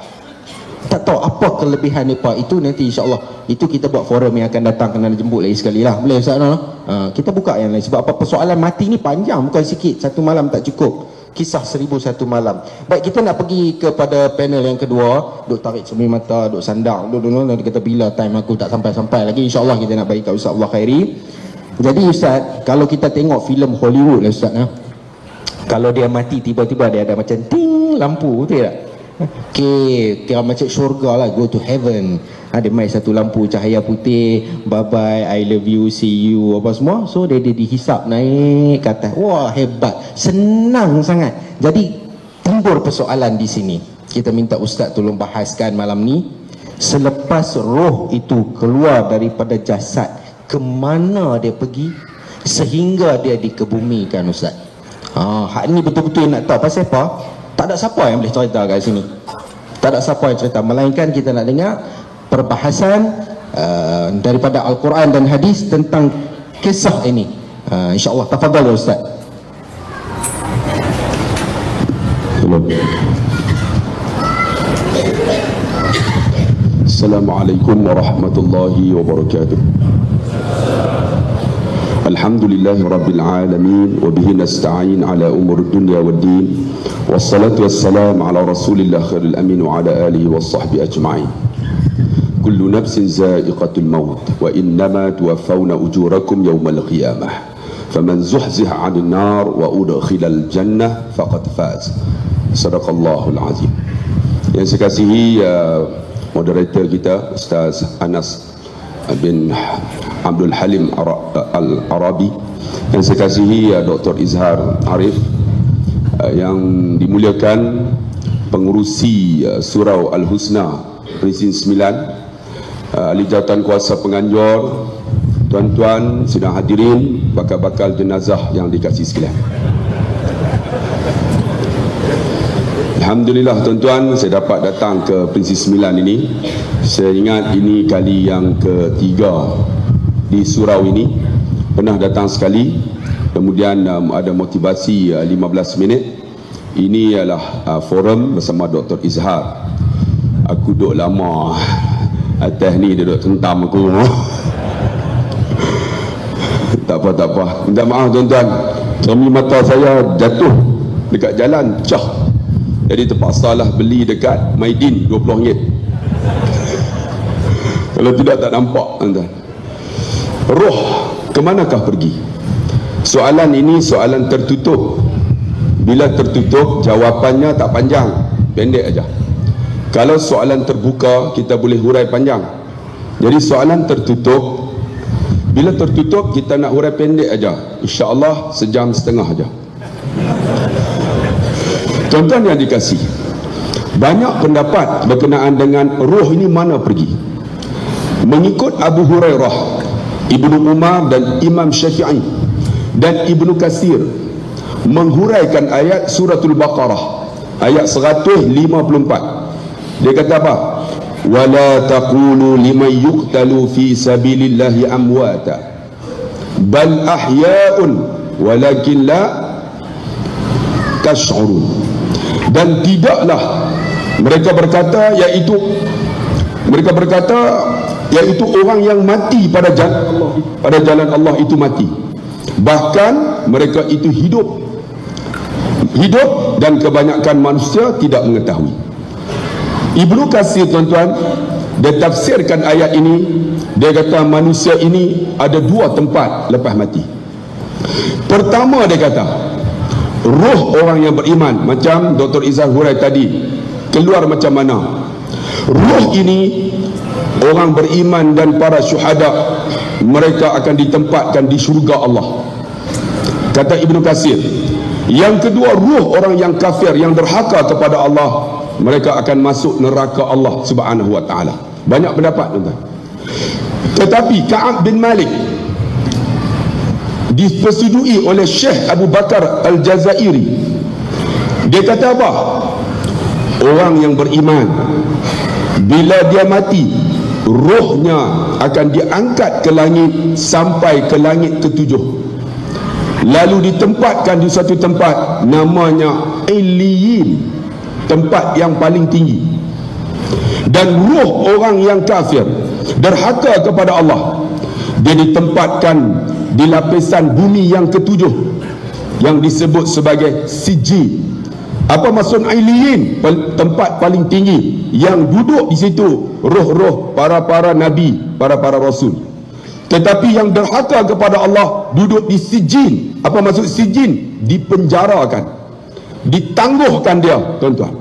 Tak tahu apa kelebihan mereka itu. Nanti insya-Allah itu kita buat forum yang akan datang, kena jemput lagi sekali lah, boleh Ustaz? Kita buka yang lain, sebab apa, persoalan mati ni panjang, bukan sikit, satu malam tak cukup. Kisah 1001 malam. Baik, kita nak pergi kepada panel yang kedua. Duk tarik cermin mata, duk sandang, duk kata bila time aku tak sampai-sampai lagi. InsyaAllah kita nak bagi kat Ustaz Allah Khairi. Jadi Ustaz, kalau kita tengok filem Hollywood lah Ustaz, kalau dia mati tiba-tiba dia ada macam ting lampu, betul tak? Kira macam syurga lah, go to heaven. Ada main satu lampu cahaya putih, bye bye, I love you, see you, apa semua. So dia dihisap naik ke atas. Wah, hebat, senang sangat. Jadi timbul persoalan di sini. Kita minta Ustaz tolong bahaskan malam ni. Selepas roh itu keluar daripada jasad, ke mana dia pergi sehingga dia dikebumikan Ustaz? Hak ni betul-betul nak tahu. Pasal apa? Tak ada siapa yang boleh cerita kat sini. Tak ada siapa yang cerita, melainkan kita nak dengar perbahasan daripada Al-Quran dan hadis tentang kisah ini. InsyaAllah, tafadhal ya Ustaz. Assalamualaikum warahmatullahi wabarakatuh. Alhamdulillahi rabbil alamin, wa bihi nasta'in ala umur dunya wad din, wassalatu wassalamu ala rasulillah khairil amin wa ala alihi wassahbihi ajma'in. Kullu nafsin za'iqatul maut wa innama tuwaffawna ujurakum yawmal qiyamah faman zuhziha 'anil nar wa udkhilal jannah faqad faz. Sadaqallahul azim. Yang saya kasihi moderator kita Ustaz Anas bin Abdul Halim Al-Arabi, yang saya kasihi Dr. Izhar Arif, yang dimuliakan pengurusi Surau Al-Husna Prinsip 9, ahli jawatan kuasa penganjur, tuan-tuan sidang hadirin, bakal-bakal jenazah yang dikasihi sekalian. Alhamdulillah tuan-tuan, saya dapat datang ke Prinsip 9 ini. Saya ingat ini kali yang ketiga di surau ini. Pernah datang sekali, kemudian ada motivasi 15 minit. Ini ialah forum bersama Dr. Izhar. Aku duduk lama atas ni, dia duduk tentam aku. Tak Tak apa. Minta maaf tuan-tuan, cermin mata saya jatuh dekat jalan, pecah. Jadi terpaksalah beli dekat Maidin RM20. Kalau tidak tak nampak tuan-tuan. Roh kemanakah pergi? Soalan ini soalan tertutup. Bila tertutup, jawapannya tak panjang, pendek aja. Kalau soalan terbuka, kita boleh hurai panjang. Jadi soalan tertutup, bila tertutup kita nak hurai pendek aja. InsyaAllah sejam setengah aja. Tuan-tuan yang dikasihi, banyak pendapat berkenaan dengan roh ini mana pergi. Mengikut Abu Hurairah, Ibnu Umar dan Imam Syafi'i dan Ibnu Katsir menghuraikan ayat suratul Baqarah ayat 154. Dia kata apa? Wala taqulu liman yuqtalu fi sabilillahi amwata bal ahya'un walakin la tash'urun. Dan tidaklah mereka berkata iaitu orang yang mati pada jalan Allah itu mati, bahkan mereka itu hidup dan kebanyakan manusia tidak mengetahui. Ibnu Katsir tuan-tuan, dia tafsirkan ayat ini. Dia kata manusia ini ada dua tempat lepas mati. Pertama, dia kata roh orang yang beriman, macam Dr. Izal hurai tadi, keluar macam mana. Roh ini orang beriman dan para syuhada, mereka akan ditempatkan di syurga Allah, kata Ibnu Katsir. Yang kedua, roh orang yang kafir, yang derhaka kepada Allah, mereka akan masuk neraka Allah Subhanahu wa taala. Banyak pendapat tuan-tuan. Tetapi Ka'ab bin Malik dipersetujui oleh Syekh Abu Bakar Al-Jazairi. Dia kata apa? Orang yang beriman, bila dia mati, rohnya akan diangkat ke langit sampai ke langit ketujuh, lalu ditempatkan di satu tempat namanya Iliyin, tempat yang paling tinggi. Dan roh orang yang kafir, derhaka kepada Allah, dia ditempatkan di lapisan bumi yang ketujuh yang disebut sebagai Sijil. Apa maksud Iliyin? Tempat paling tinggi, yang duduk di situ roh-roh para nabi, para rasul. Tetapi yang derhaka kepada Allah duduk di Sijin. Apa maksud Sijin? Dipenjarakan, ditangguhkan dia tuan-tuan.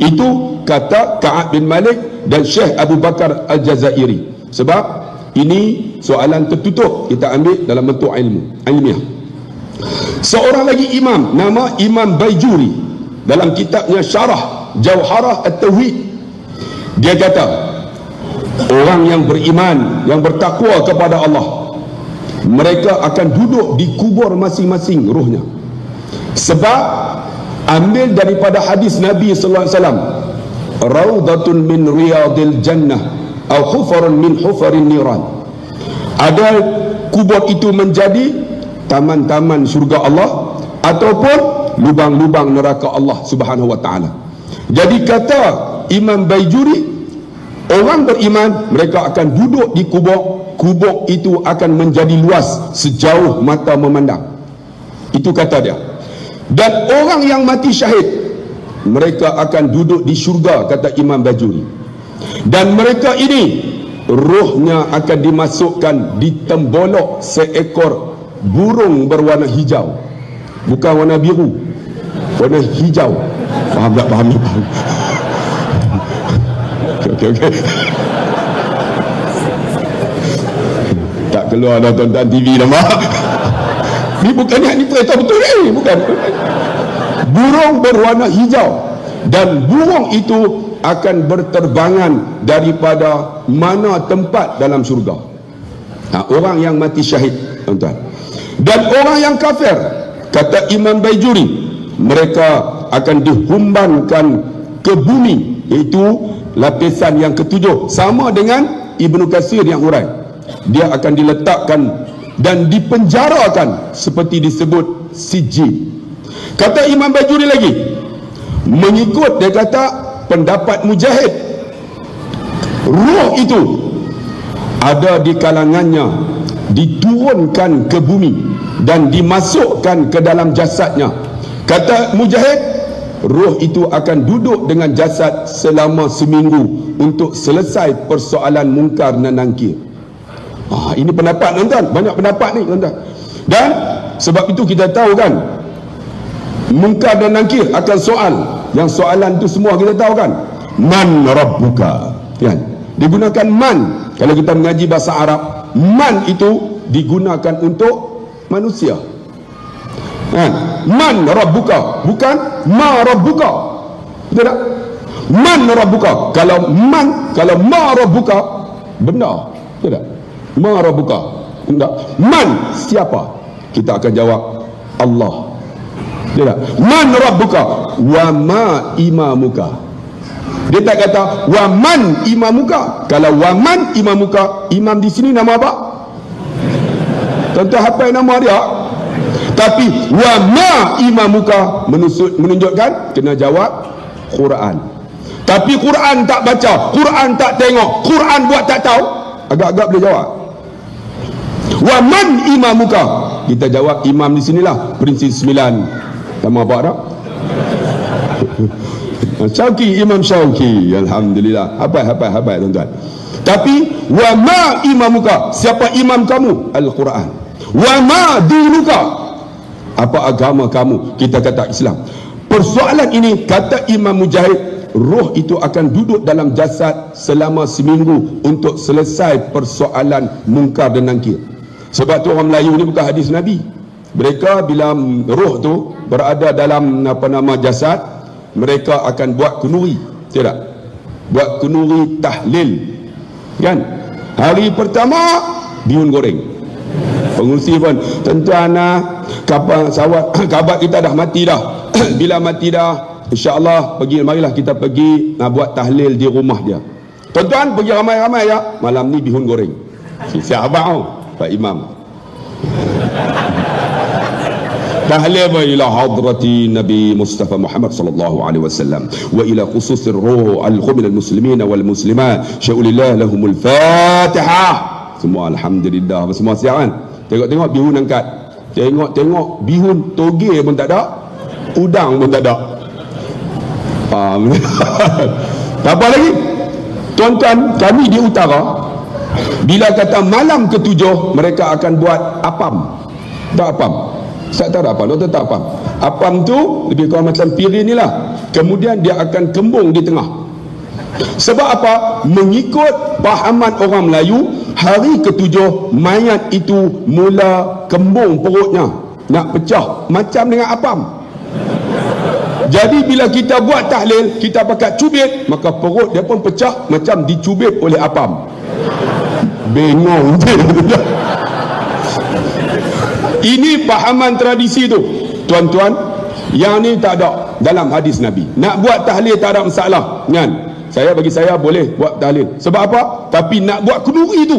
Itu kata Ka'ab bin Malik dan Syekh Abu Bakar Al-Jazairi. Sebab ini soalan tertutup, kita ambil dalam bentuk ilmiah. Seorang lagi imam, nama Imam Baijuri, dalam kitabnya Syarah Jauharah At-Tauhid, dia kata orang yang beriman, yang bertakwa kepada Allah, mereka akan duduk di kubur masing-masing rohnya. Sebab ambil daripada hadis Nabi sallallahu alaihi wasallam, raudatun min riyadil jannah atau hufarun min hufarin niran. Ada kubur itu menjadi taman-taman surga Allah ataupun lubang-lubang neraka Allah Subhanahu wa taala. Jadi kata Imam Baijuri, orang beriman mereka akan duduk di kubur. Kubur itu akan menjadi luas sejauh mata memandang. Itu kata dia. Dan orang yang mati syahid, mereka akan duduk di syurga, kata Imam Baijuri. Dan mereka ini rohnya akan dimasukkan di tembolok seekor burung berwarna hijau, bukan warna biru, warna hijau. Faham tak? Faham. Okey. Tak keluar dah tuan-tuan TV nama. Ni bukan ni cerita betul ni, bukan. Burung berwarna hijau, dan burung itu akan berterbangan daripada mana tempat dalam syurga. Orang yang mati syahid tuan-tuan. Dan orang yang kafir, kata Imam Baijuri, mereka akan dihumbankan ke bumi, iaitu lapisan yang ketujuh, sama dengan Ibnu Katsir yang hurai. Dia akan diletakkan dan dipenjarakan seperti disebut Sijil. Kata Imam Baijuri lagi, mengikut dia kata pendapat Mujahid, roh itu ada di kalangannya diturunkan ke bumi dan dimasukkan ke dalam jasadnya. Kata Mujahid, roh itu akan duduk dengan jasad selama seminggu untuk selesai persoalan mungkar dan nakir. Ini pendapat tuan-tuan, banyak pendapat ni tuan-tuan. Dan sebab itu kita tahu kan, mungkar dan nakir akan soal. Yang soalan tu semua kita tahu kan, man rabbuka, kan? Digunakan man. Kalau kita mengaji bahasa Arab, man itu digunakan untuk manusia, kan? Man rabbuka, bukan ma rabbuka. Betul tak? Man rabbuka. Kalau man, kalau ma rabbuka, benda. Betul tak? Ma rabbuka, benda. Man, siapa? Kita akan jawab Allah. Betul tak? Man rabbuka wa ma imamuka. Dia tak kata wa man imamuka. Kalau wa man imamuka, imam di sini nama apa? Tuan-tuan hafal nama dia. Tapi wa ma imamuka menunjukkan kena jawab Quran. Tapi Quran tak baca, Quran tak tengok, Quran buat tak tahu, agak-agak boleh jawab. Wa man imamuka, kita jawab imam di sinilah prinsip 9. Nama apa dah? Syauqi, Imam Syauqi, alhamdulillah. Hafal tuan-tuan. Tapi wa ma imamuka, siapa imam kamu? Al-Quran. Wa ma dinuka, apa agama kamu? Kita kata Islam. Persoalan ini, kata Imam Mujahid, roh itu akan duduk dalam jasad selama seminggu untuk selesai persoalan mungkar dan nakir. Sebab tu orang Melayu ni bukan hadis Nabi. Mereka bila roh tu berada dalam jasad, mereka akan buat kunuri, tidak? Buat kunuri tahlil, kan? Hari pertama bihun goreng. Pengurusi pun, tuan-tuan, kabar kita dah mati dah. Bila mati dah, insya-Allah marilah kita pergi buat tahlil di rumah dia. Tuan-tuan pergi ramai-ramai ya. Malam ni bihun goreng. Siap abang Pak Imam. Tahlil ila hadrati Nabi Mustafa Muhammad sallallahu alaihi wasallam wa ila khususir ruh al-khumil al-muslimin wal muslimat sya'ulillah lahumul fatihah. Semua alhamdulillah, semua siap kan? Tengok-tengok bihun angkat. Tengok-tengok bihun toge pun tak ada, udang pun tak ada. Apa lagi? Tuan-tuan, kami di utara, bila kata malam ke-7 mereka akan buat apam. Tak apam. Saya tak ada apam, doktor tak apam. Apam tu lebih kurang macam piring ni lah. Kemudian dia akan kembung di tengah. Sebab apa? Mengikut pahaman orang Melayu, hari ke-7 mayat itu mula kembung perutnya, nak pecah macam dengan apam. Jadi bila kita buat tahlil, kita pakai cubit, maka perut dia pun pecah macam dicubit oleh apam. Bengong. Ini pahaman tradisi tu, tuan-tuan. Yang ni tak ada dalam hadis Nabi. Nak buat tahlil tak ada masalah, kan? Bagi saya boleh buat tahlil. Sebab apa? Tapi nak buat kenduri tu,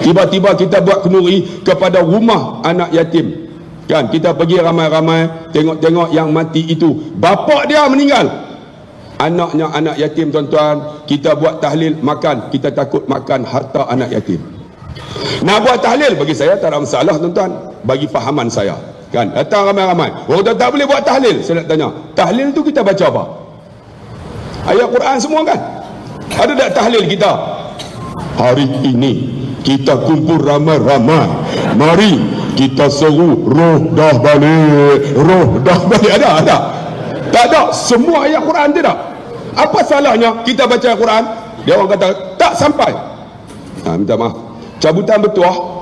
tiba-tiba kita buat kenduri kepada rumah anak yatim, kan? Kita pergi ramai-ramai, tengok-tengok yang mati itu bapak dia meninggal, anaknya anak yatim, tuan-tuan. Kita buat tahlil, makan, kita takut makan harta anak yatim. Nak buat tahlil bagi saya tak ada masalah, tuan-tuan. Bagi fahaman saya, kan? Datang ramai-ramai, oh tak boleh buat tahlil. Saya nak tanya, tahlil tu kita baca apa? Ayat Quran semua kan? Ada tak tahlil kita? Hari ini kita kumpul ramai-ramai, mari kita seru roh dah balik, roh dah balik. Ada? Tak ada. Semua ayat Quran tidak. Apa salahnya kita baca Quran? Dia orang kata tak sampai. Minta maaf, cabutan bertuah.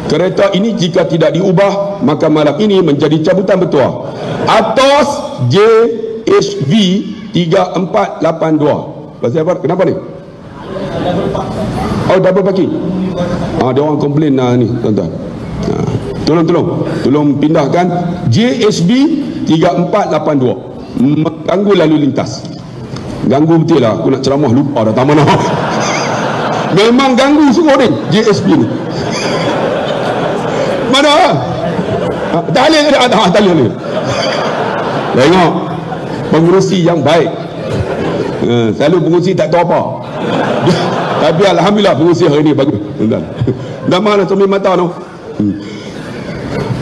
Kereta ini jika tidak diubah, maka malam ini menjadi cabutan bertuah. Atos JHV 3482. Pasal apa? Kenapa ni? Oh, double parking. Dia orang komplain ni, tuan-tuan. Tolong pindahkan JHB 3482. Mengganggu lalu lintas. Ganggu betul lah. Aku nak ceramah lupa dah tak mana. Memang ganggu semua ni JHB ni. Mana? Tahlil ada. Tahlil ni. Tengok pengurusi yang baik. Selalu pengurusi tak tahu apa. Tapi alhamdulillah pengurusi hari ni bagus. Dah mana cermin mata tu?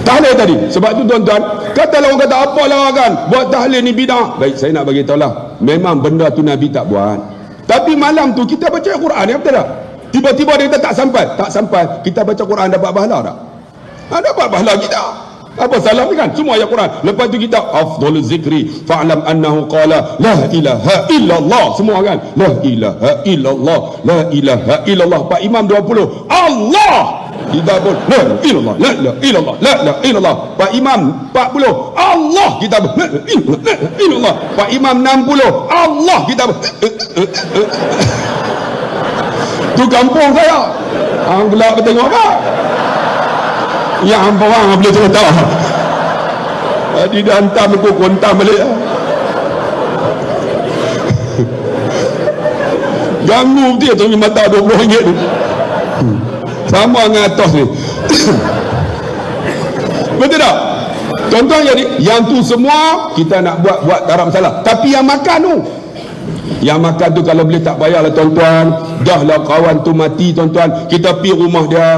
Tahlil tadi. Sebab tu tuan-tuan, katalah orang kata apalah kan, buat tahlil ni bidah. Baik, saya nak bagi tahu lah. Memang benda tu Nabi tak buat. Tapi malam tu kita baca Quran, ya betul tak? Tiba-tiba dia kata tak sampai. Kita baca Quran dapat pahala tak? Dapat pahala kita. Apa salah ni kan? Semua ayat Quran. Lepas tu kita afdhaluz zikri fa'lam annahu qala la ilaha illallah. Semua kan? La ilaha illallah. La ilaha illallah. Pak Imam 20. Allah. Kita pun la ilallah, la ilaha illallah, la ilaha illallah. Pak Imam 40. Allah. Kita pun la ilaha illallah. Pak Imam 60. Allah. Kita pun tu kampung saya. Hang gelap tengok apa? Yang orang boleh cerita. Jadi dia hantar aku kontam balik. Ganggu dia tu mata RM20 tu. Sama dengan atas ni. Betul tak? Tuan-tuan, jadi yang tu semua kita nak buat tak ada masalah. Tapi yang makan tu, yang makan tu kalau boleh tak payahlah tuan-tuan. Dah lah kawan tu mati tuan-tuan, kita pergi rumah dia,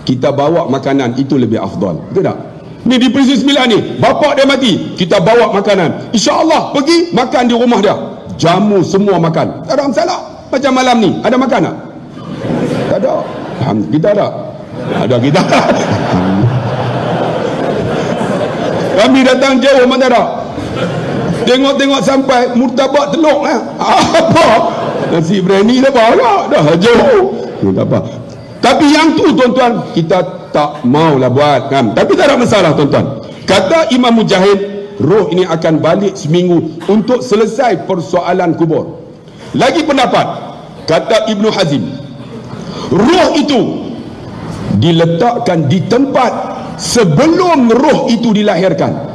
kita bawa makanan, itu lebih afdal. Betul tak? Ni di Prison 9 ni, bapak dia mati, kita bawa makanan, InsyaAllah pergi makan di rumah dia, jamu semua makan, tak ada masalah. Macam malam ni, ada makan tak? Tak ada. Kita ada. Ada kita. Kami datang jauh mana tak? Tengok-tengok sampai murtabak telur lah. Apa? Nasi berani dah bawa dah jauh. Tak apa. Tapi yang tu tuan-tuan, kita tak maulah buat kan. Tapi tak ada masalah tuan-tuan. Kata Imam Mujahid, roh ini akan balik seminggu untuk selesai persoalan kubur. Lagi pendapat, kata Ibnu Hazim, roh itu diletakkan di tempat sebelum roh itu dilahirkan.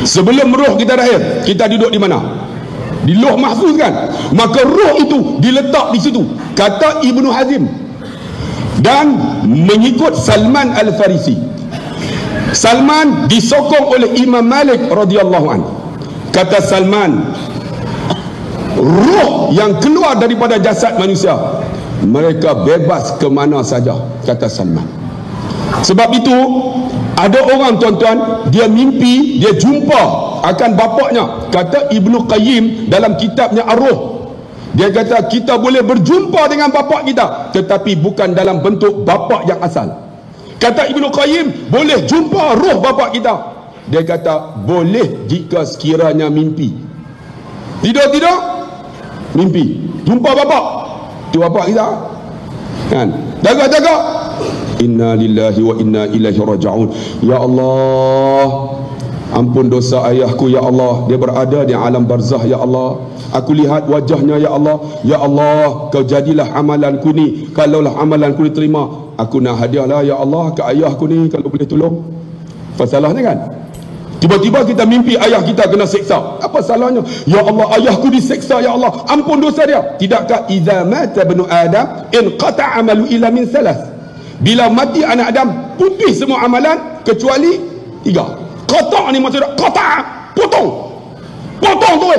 Sebelum roh kita lahir, kita duduk di mana? Di Lauh Mahfuz kan? Maka roh itu diletak di situ, kata Ibnu Hazim. Dan mengikut Salman Al-Farisi, Salman disokong oleh Imam Malik radhiyallahu anhu. Kata Salman, roh yang keluar daripada jasad manusia, mereka bebas ke mana saja, kata Salman. Sebab itu ada orang tuan-tuan, dia mimpi dia jumpa akan bapaknya. Kata Ibnu Qayyim dalam kitabnya Ar-Ruh, dia kata kita boleh berjumpa dengan bapak kita, tetapi bukan dalam bentuk bapak yang asal. Kata Ibnu Qayyim, boleh jumpa roh bapak kita. Dia kata boleh jika sekiranya mimpi. Tidak mimpi jumpa bapak, tu bapak kita kan. Jaga-jaga. Inna lillahi wa inna ilaihi raji'un. Ya Allah, ampun dosa ayahku ya Allah, dia berada di alam barzah ya Allah. Aku lihat wajahnya ya Allah. Ya Allah, kau jadilah amalanku ni. Kalaulah amalanku diterima, aku nak hadiahlah ya Allah ke ayahku ni kalau boleh tolong. Apa salahnya kan? Tiba-tiba kita mimpi ayah kita kena seksa. Apa salahnya? Ya Allah, ayahku diseksa ya Allah, ampun dosa dia. Tidakkah idza mata ibnu Adam in qata amalu illa min salas? Bila mati anak Adam, putih semua amalan kecuali 3. Qata ni maksudnya qata, potong tu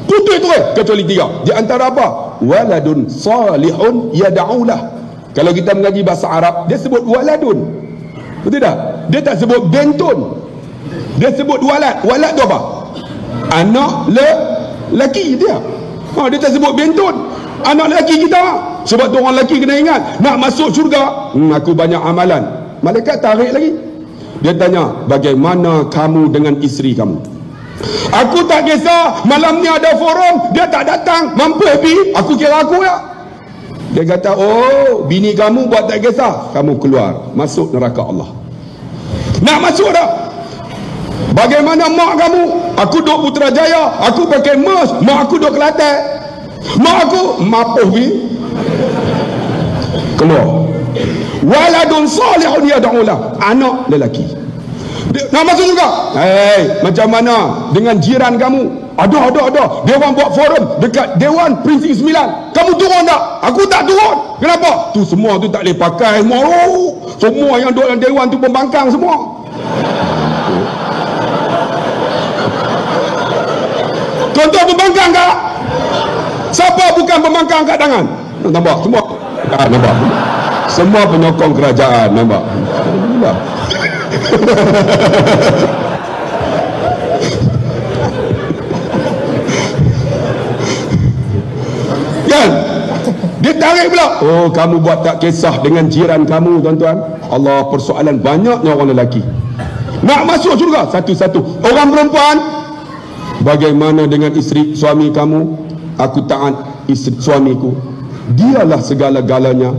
putih tu kecuali 3. Di antara apa? Waladun salihun yad'ulah. Kalau kita mengaji bahasa Arab, dia sebut waladun, betul tak? Dia tak sebut bentun, dia sebut walad. Walad tu apa? Anak lelaki dia. Dia tak sebut bentun, anak lelaki kita. Sebab tu orang lelaki kena ingat, nak masuk syurga, aku banyak amalan. Malaikat tarik lagi. Dia tanya, bagaimana kamu dengan isteri kamu? Aku tak kisah, malam ni ada forum, dia tak datang, mampu happy, aku kira aku ya. Dia kata, oh, bini kamu buat tak kisah, kamu keluar, masuk neraka Allah. Nak masuk dah. Bagaimana mak kamu? Aku duduk Putrajaya, aku pakai mas, mak aku duduk Kelantan. Mak aku mapuh bi. Keluar. Waladun salihun yad'ulah, anak lelaki. Nak masuk juga. Macam mana dengan jiran kamu? Ada. Dia orang buat forum dekat Dewan Prinsip 9. Kamu turun tak? Aku tak turun. Kenapa? Tu semua tu tak boleh pakai semua. Semua yang duduk dalam dewan tu pembangkang semua. Tuan-tuan pembangkang tak? Siapa bukan pembangkang kat tangan? Nampak semua. Nampak. Semua penyokong kerajaan, nampak? Alhamdulillah. Kan? Dia tarik pula. Oh, kamu buat tak kisah dengan jiran kamu, tuan-tuan. Allah, persoalan banyaknya orang lelaki. Nak masuk syurga satu-satu. Orang perempuan, bagaimana dengan isteri suami kamu? Aku taat isteri suamiku. Dialah segala-galanya.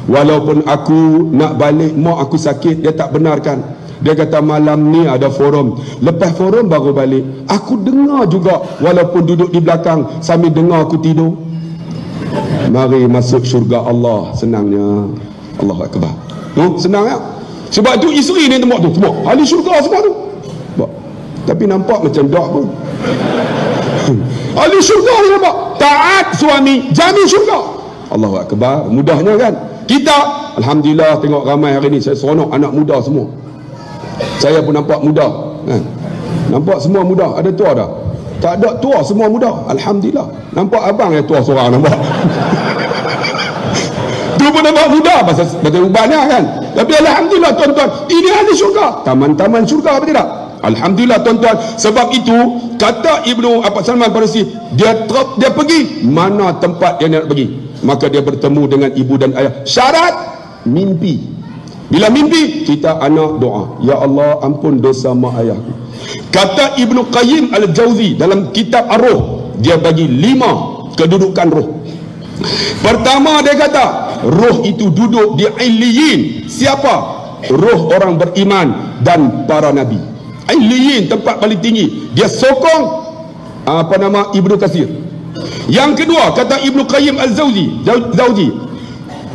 Walaupun aku nak balik, mak aku sakit, dia tak benarkan. Dia kata malam ni ada forum. Lepas forum baru balik. Aku dengar juga, walaupun duduk di belakang sambil dengar aku tidur. Mari masuk syurga Allah. Senangnya. Allahu Akbar. Senang tak? Sebab tu isteri ni tembak tu semua ahli syurga semua tu. Tapi nampak macam dak pun. Ahli syurga ni nampak taat suami jamin syurga. Allahu Akbar. Mudahnya kan? Kita alhamdulillah tengok ramai hari ni, saya seronok anak muda semua. Saya pun nampak muda kan? Nampak semua muda. Ada tua dah? Tak ada tua, semua muda. Alhamdulillah. Nampak abang yang tua seorang nampak. Tu pun nampak muda pasal ubannya kan. Tapi alhamdulillah tuan-tuan, ini ahli syurga. Taman-taman syurga apa tidak? Alhamdulillah tuan-tuan. Sebab itu kata Ibnu Salman Farisi, dia pergi mana tempat yang dia nak pergi, maka dia bertemu dengan ibu dan ayah. Syarat mimpi. Bila mimpi, kita anak doa, ya Allah ampun dosa mak ayahku. Kata Ibnu Qayyim Al-Jauzi dalam kitab Ar-Ruh, dia bagi 5 kedudukan roh. Pertama dia kata, roh itu duduk di Illiyin. Siapa? Roh orang beriman dan para nabi. Illiyin, tempat paling tinggi. Dia sokong Ibnu Katsir. Yang kedua, kata Ibnu Qayyim Al-Jauzi,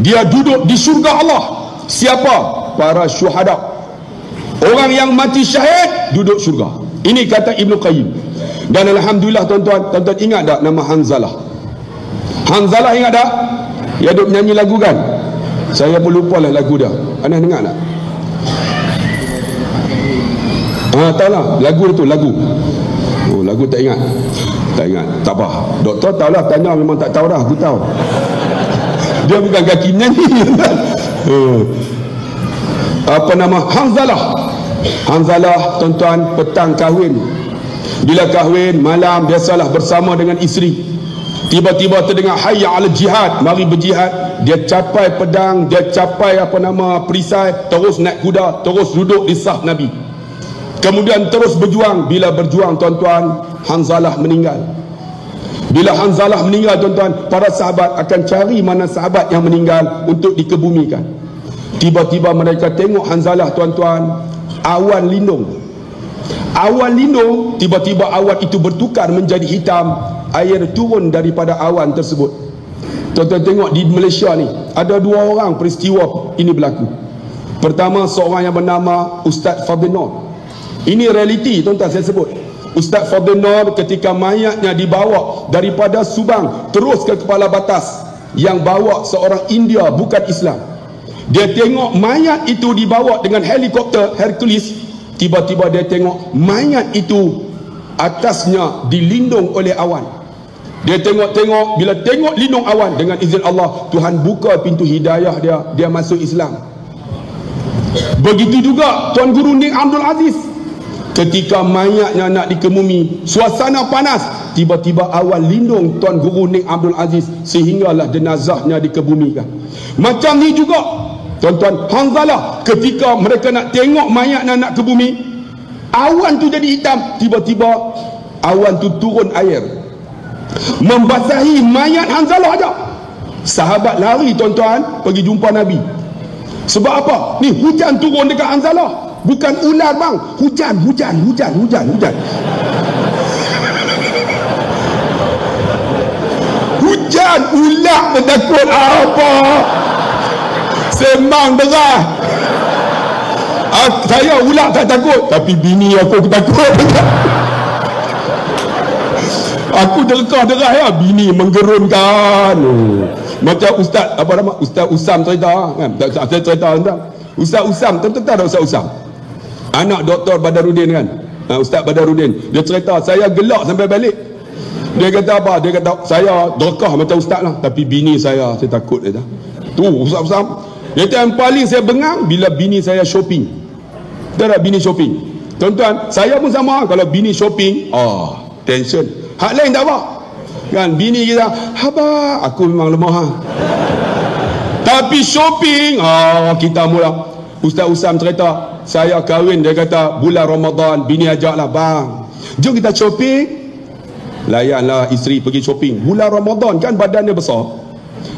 dia duduk di syurga Allah. Siapa? Para syuhada. Orang yang mati syahid duduk syurga. Ini kata Ibnu Qayyim. Dan alhamdulillah tuan-tuan ingat tak nama Hanzalah? Hanzalah ingat tak? Dia duduk menyanyi lagu kan? Saya pun lupa lah lagu dia. Anda dengar tak? Tahu lah lagu itu, lagu. Oh, lagu tak ingat. Tak ingat. Tak apa. Doktor tahu lah, tanya memang tak tahu dah. Aku tahu. Dia bukan kaki menyanyi. Hanzalah. Hanzalah tuan-tuan petang kahwin. Bila kahwin malam biasalah bersama dengan isteri. Tiba-tiba terdengar hayya 'alal jihad, mari berjihad. Dia capai pedang, dia capai perisai, terus naik kuda, terus duduk di saf Nabi. Kemudian terus berjuang. Bila berjuang tuan-tuan, Hanzalah meninggal. Bila Hanzalah meninggal tuan-tuan, para sahabat akan cari mana sahabat yang meninggal untuk dikebumikan. Tiba-tiba mereka tengok Hanzalah tuan-tuan, awan lindung. Awan lindung, tiba-tiba awan itu bertukar menjadi hitam. Air turun daripada awan tersebut. Tuan-tuan tengok di Malaysia ni, ada 2 orang peristiwa ini berlaku. Pertama, seorang yang bernama Ustaz Fadil Nur. Ini realiti tuan-tuan saya sebut. Ustaz Fadil Nur ketika mayatnya dibawa daripada Subang terus ke Kepala Batas, yang bawa seorang India bukan Islam. Dia tengok mayat itu dibawa dengan helikopter Hercules. Tiba-tiba dia tengok mayat itu atasnya dilindung oleh awan. Dia tengok-tengok, bila tengok lindung awan, dengan izin Allah Tuhan buka pintu hidayah dia masuk Islam. Begitu juga Tuan Guru Ning Abdul Aziz, ketika mayatnya nak dikemumi, suasana panas, tiba-tiba awan lindung Tuan Guru Ning Abdul Aziz sehinggalah jenazahnya dikebumikan. Macam ni juga tuan-tuan Hanzalah, ketika mereka nak tengok mayatnya nak ke bumi, awan tu jadi hitam, tiba-tiba awan tu turun air membasahi mayat Hanzalah aja. Sahabat lari tuan-tuan pergi jumpa Nabi. Sebab apa? Ni hujan turun dekat Hanzalah. Bukan ular bang, hujan. Hujan, ular takut apa? Sembang derah. Saya ular tak takut, tapi bini aku takut. Aku derah ya, bini menggerunkan. Macam Ustaz Ustaz Usam cerita kan. Saya cerita tentang Ustaz Usam, tentu tahu Ustaz Usam. Anak Dr. Badarudin kan. Ustaz Badarudin. Dia cerita, saya gelak sampai balik. Dia kata apa? Dia kata saya derkah macam ustaz lah, tapi bini saya takut dia. Tu Ustaz Usam. Yang paling saya bengang bila bini saya shopping. Tahu tak bini shopping? Tuan-tuan, saya pun sama. Kalau bini shopping, tension. Hak lain tak apa. Kan bini kita, "Abah, aku memang lemah." Tapi shopping, kita mula. Ustaz Usam cerita, saya kahwin, dia kata bulan Ramadan, bini ajaklah, "Bang, jom kita shopping." Layanlah isteri pergi shopping. Bulan Ramadan kan badannya besar.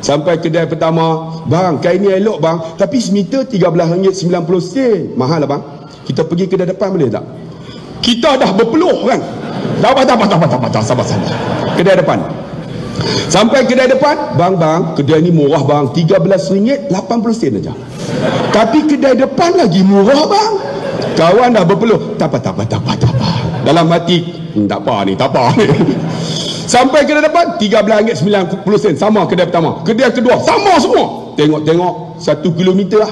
Sampai kedai pertama, "Bang, kain ni elok bang, tapi semeter RM13.90. Mahal lah bang. Kita pergi kedai depan boleh tak?" Kita dah berpeluh kan. Tak apa, sabar. Kedai depan. Sampai kedai depan, "Bang, kedai ni murah bang, RM13.80 aja. Tapi kedai depan lagi murah bang." Kawan dah berpeluh. Tak apa. Dalam hati, tak apa ni. Sampai kedai depan RM13.90, sama kedai pertama. Kedai kedua sama semua. Tengok 1 kilometer lah.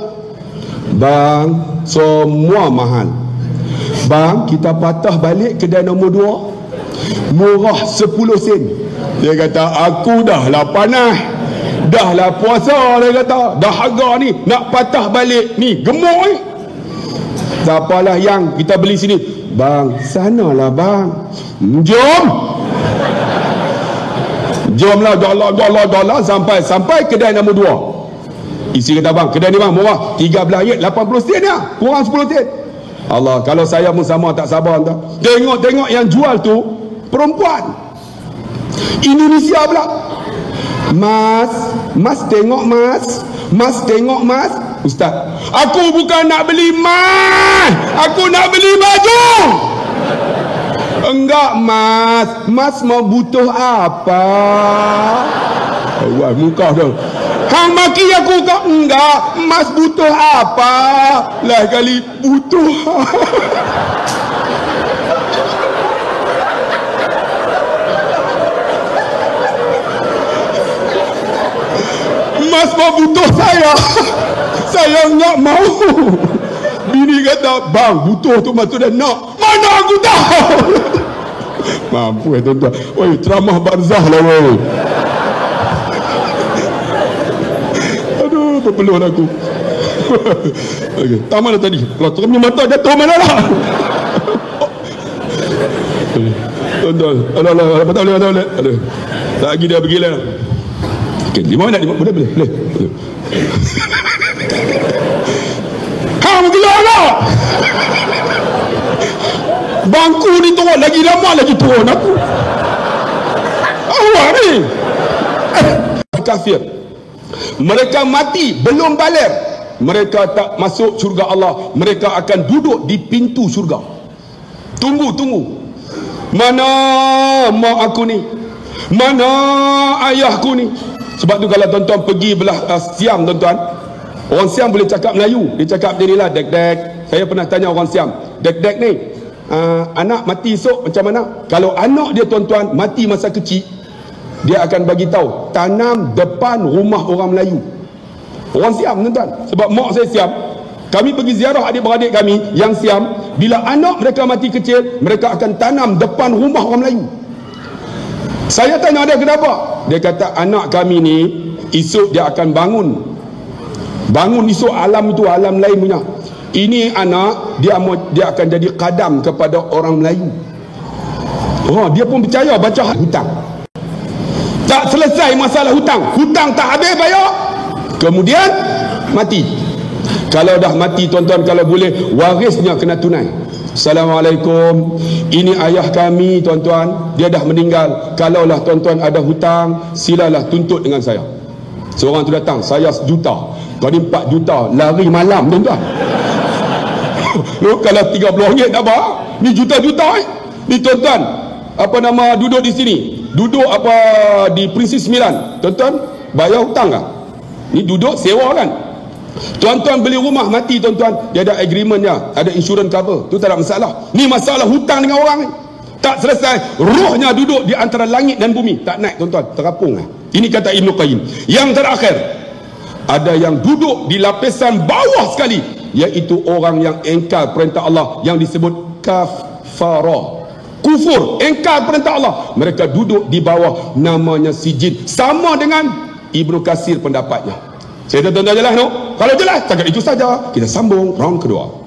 "Bang, semua mahal. Bang, kita patah balik kedai nombor 2. Murah 10 sen." Dia kata, "Aku dah lah panas, dah lah puasa," dia kata, "dah harga ni nak patah balik ni gemuk ni. Siapalah yang kita beli sini?" "Bang, sanalah bang." Jomlah jalan sampai kedai nombor 2. Isi kata, "Bang, kedai ni bang murah, RM13.80 ya, kurang 10 sen." Allah, kalau saya pun sama tak sabar entah. Tengok yang jual tu perempuan Indonesia pula. Mas tengok mas. "Ustaz, aku bukan nak beli mas, aku nak beli baju." "Enggak mas mau butuh apa?" Wah, muka dah. "Hang maki aku ke?" "Enggak, mas butuh apa?" Lah kali butuh. "Mas mau butuh saya." Saya enggak mau. Bini kata, "Bang, butuh tu maksudnya nak." "Mana aku tahu." Mampu tuan-tuan. Oi, ceramah barzah lah woi. Aduh, berpeluh aku. Okey, tak mana tadi? Kalau terumnya mata jatuh mana lah. Tuan-tuan, alah, tak boleh. Aduh. Tak lagi dia pergi lah. Okey, 5 minit, boleh. Hang gelak lah. Bangku ni turun lagi lama lagi turun aku. Awak ni. Kafir. Mereka mati belum balik. Mereka tak masuk syurga Allah. Mereka akan duduk di pintu syurga. Tunggu. Mana mak aku ni? Mana ayahku ni? Sebab tu kalau tuan-tuan pergi belah Siam, tuan-tuan, orang Siam boleh cakap Melayu. Dia cakap dia ni lah, dek. Saya pernah tanya orang Siam, dek ni, anak mati esok macam mana? Kalau anak dia, tuan-tuan, mati masa kecil, dia akan bagi tahu, tanam depan rumah orang Melayu. Orang Siam, tuan-tuan. Sebab mak saya Siam. Kami pergi ziarah adik-beradik kami yang Siam. Bila anak mereka mati kecil, mereka akan tanam depan rumah orang Melayu. Saya tanya dia kenapa? Dia kata anak kami ni esok dia akan bangun esok alam itu alam lain punya. Ini anak dia akan jadi qadam kepada orang Melayu. Dia pun percaya baca hutang. Tak selesai masalah hutang tak habis bayar, kemudian mati. Kalau dah mati, tuan-tuan, kalau boleh warisnya kena tunai. Assalamualaikum, ini ayah kami, tuan-tuan, dia dah meninggal. Kalaulah tuan-tuan ada hutang, silalah tuntut dengan saya. Seorang tu datang, saya 1 juta, kau ni 4 juta, lari malam, tuan-tuan. Kalau RM30 tak apa, ni juta-juta ni, tuan-tuan, duduk di sini, duduk di Princess 9, tuan-tuan, bayar hutang kan? Ni duduk sewa kan? Tuan-tuan beli rumah mati, tuan-tuan, dia ada agreement dia, ada insurance cover, tu tak ada masalah. Ni masalah hutang dengan orang ni, tak selesai, rohnya duduk di antara langit dan bumi, tak naik, tuan-tuan, terapung. Ini kata Ibn Qayyim. Yang terakhir, ada yang duduk di lapisan bawah sekali, iaitu orang yang engkar perintah Allah, yang disebut kafara, kufur, engkar perintah Allah. Mereka duduk di bawah, namanya sijin. Sama dengan Ibnu Katsir pendapatnya. Saya tuan-tuan jelas no? Kalau jelas, takat itu saja. Kita sambung round kedua.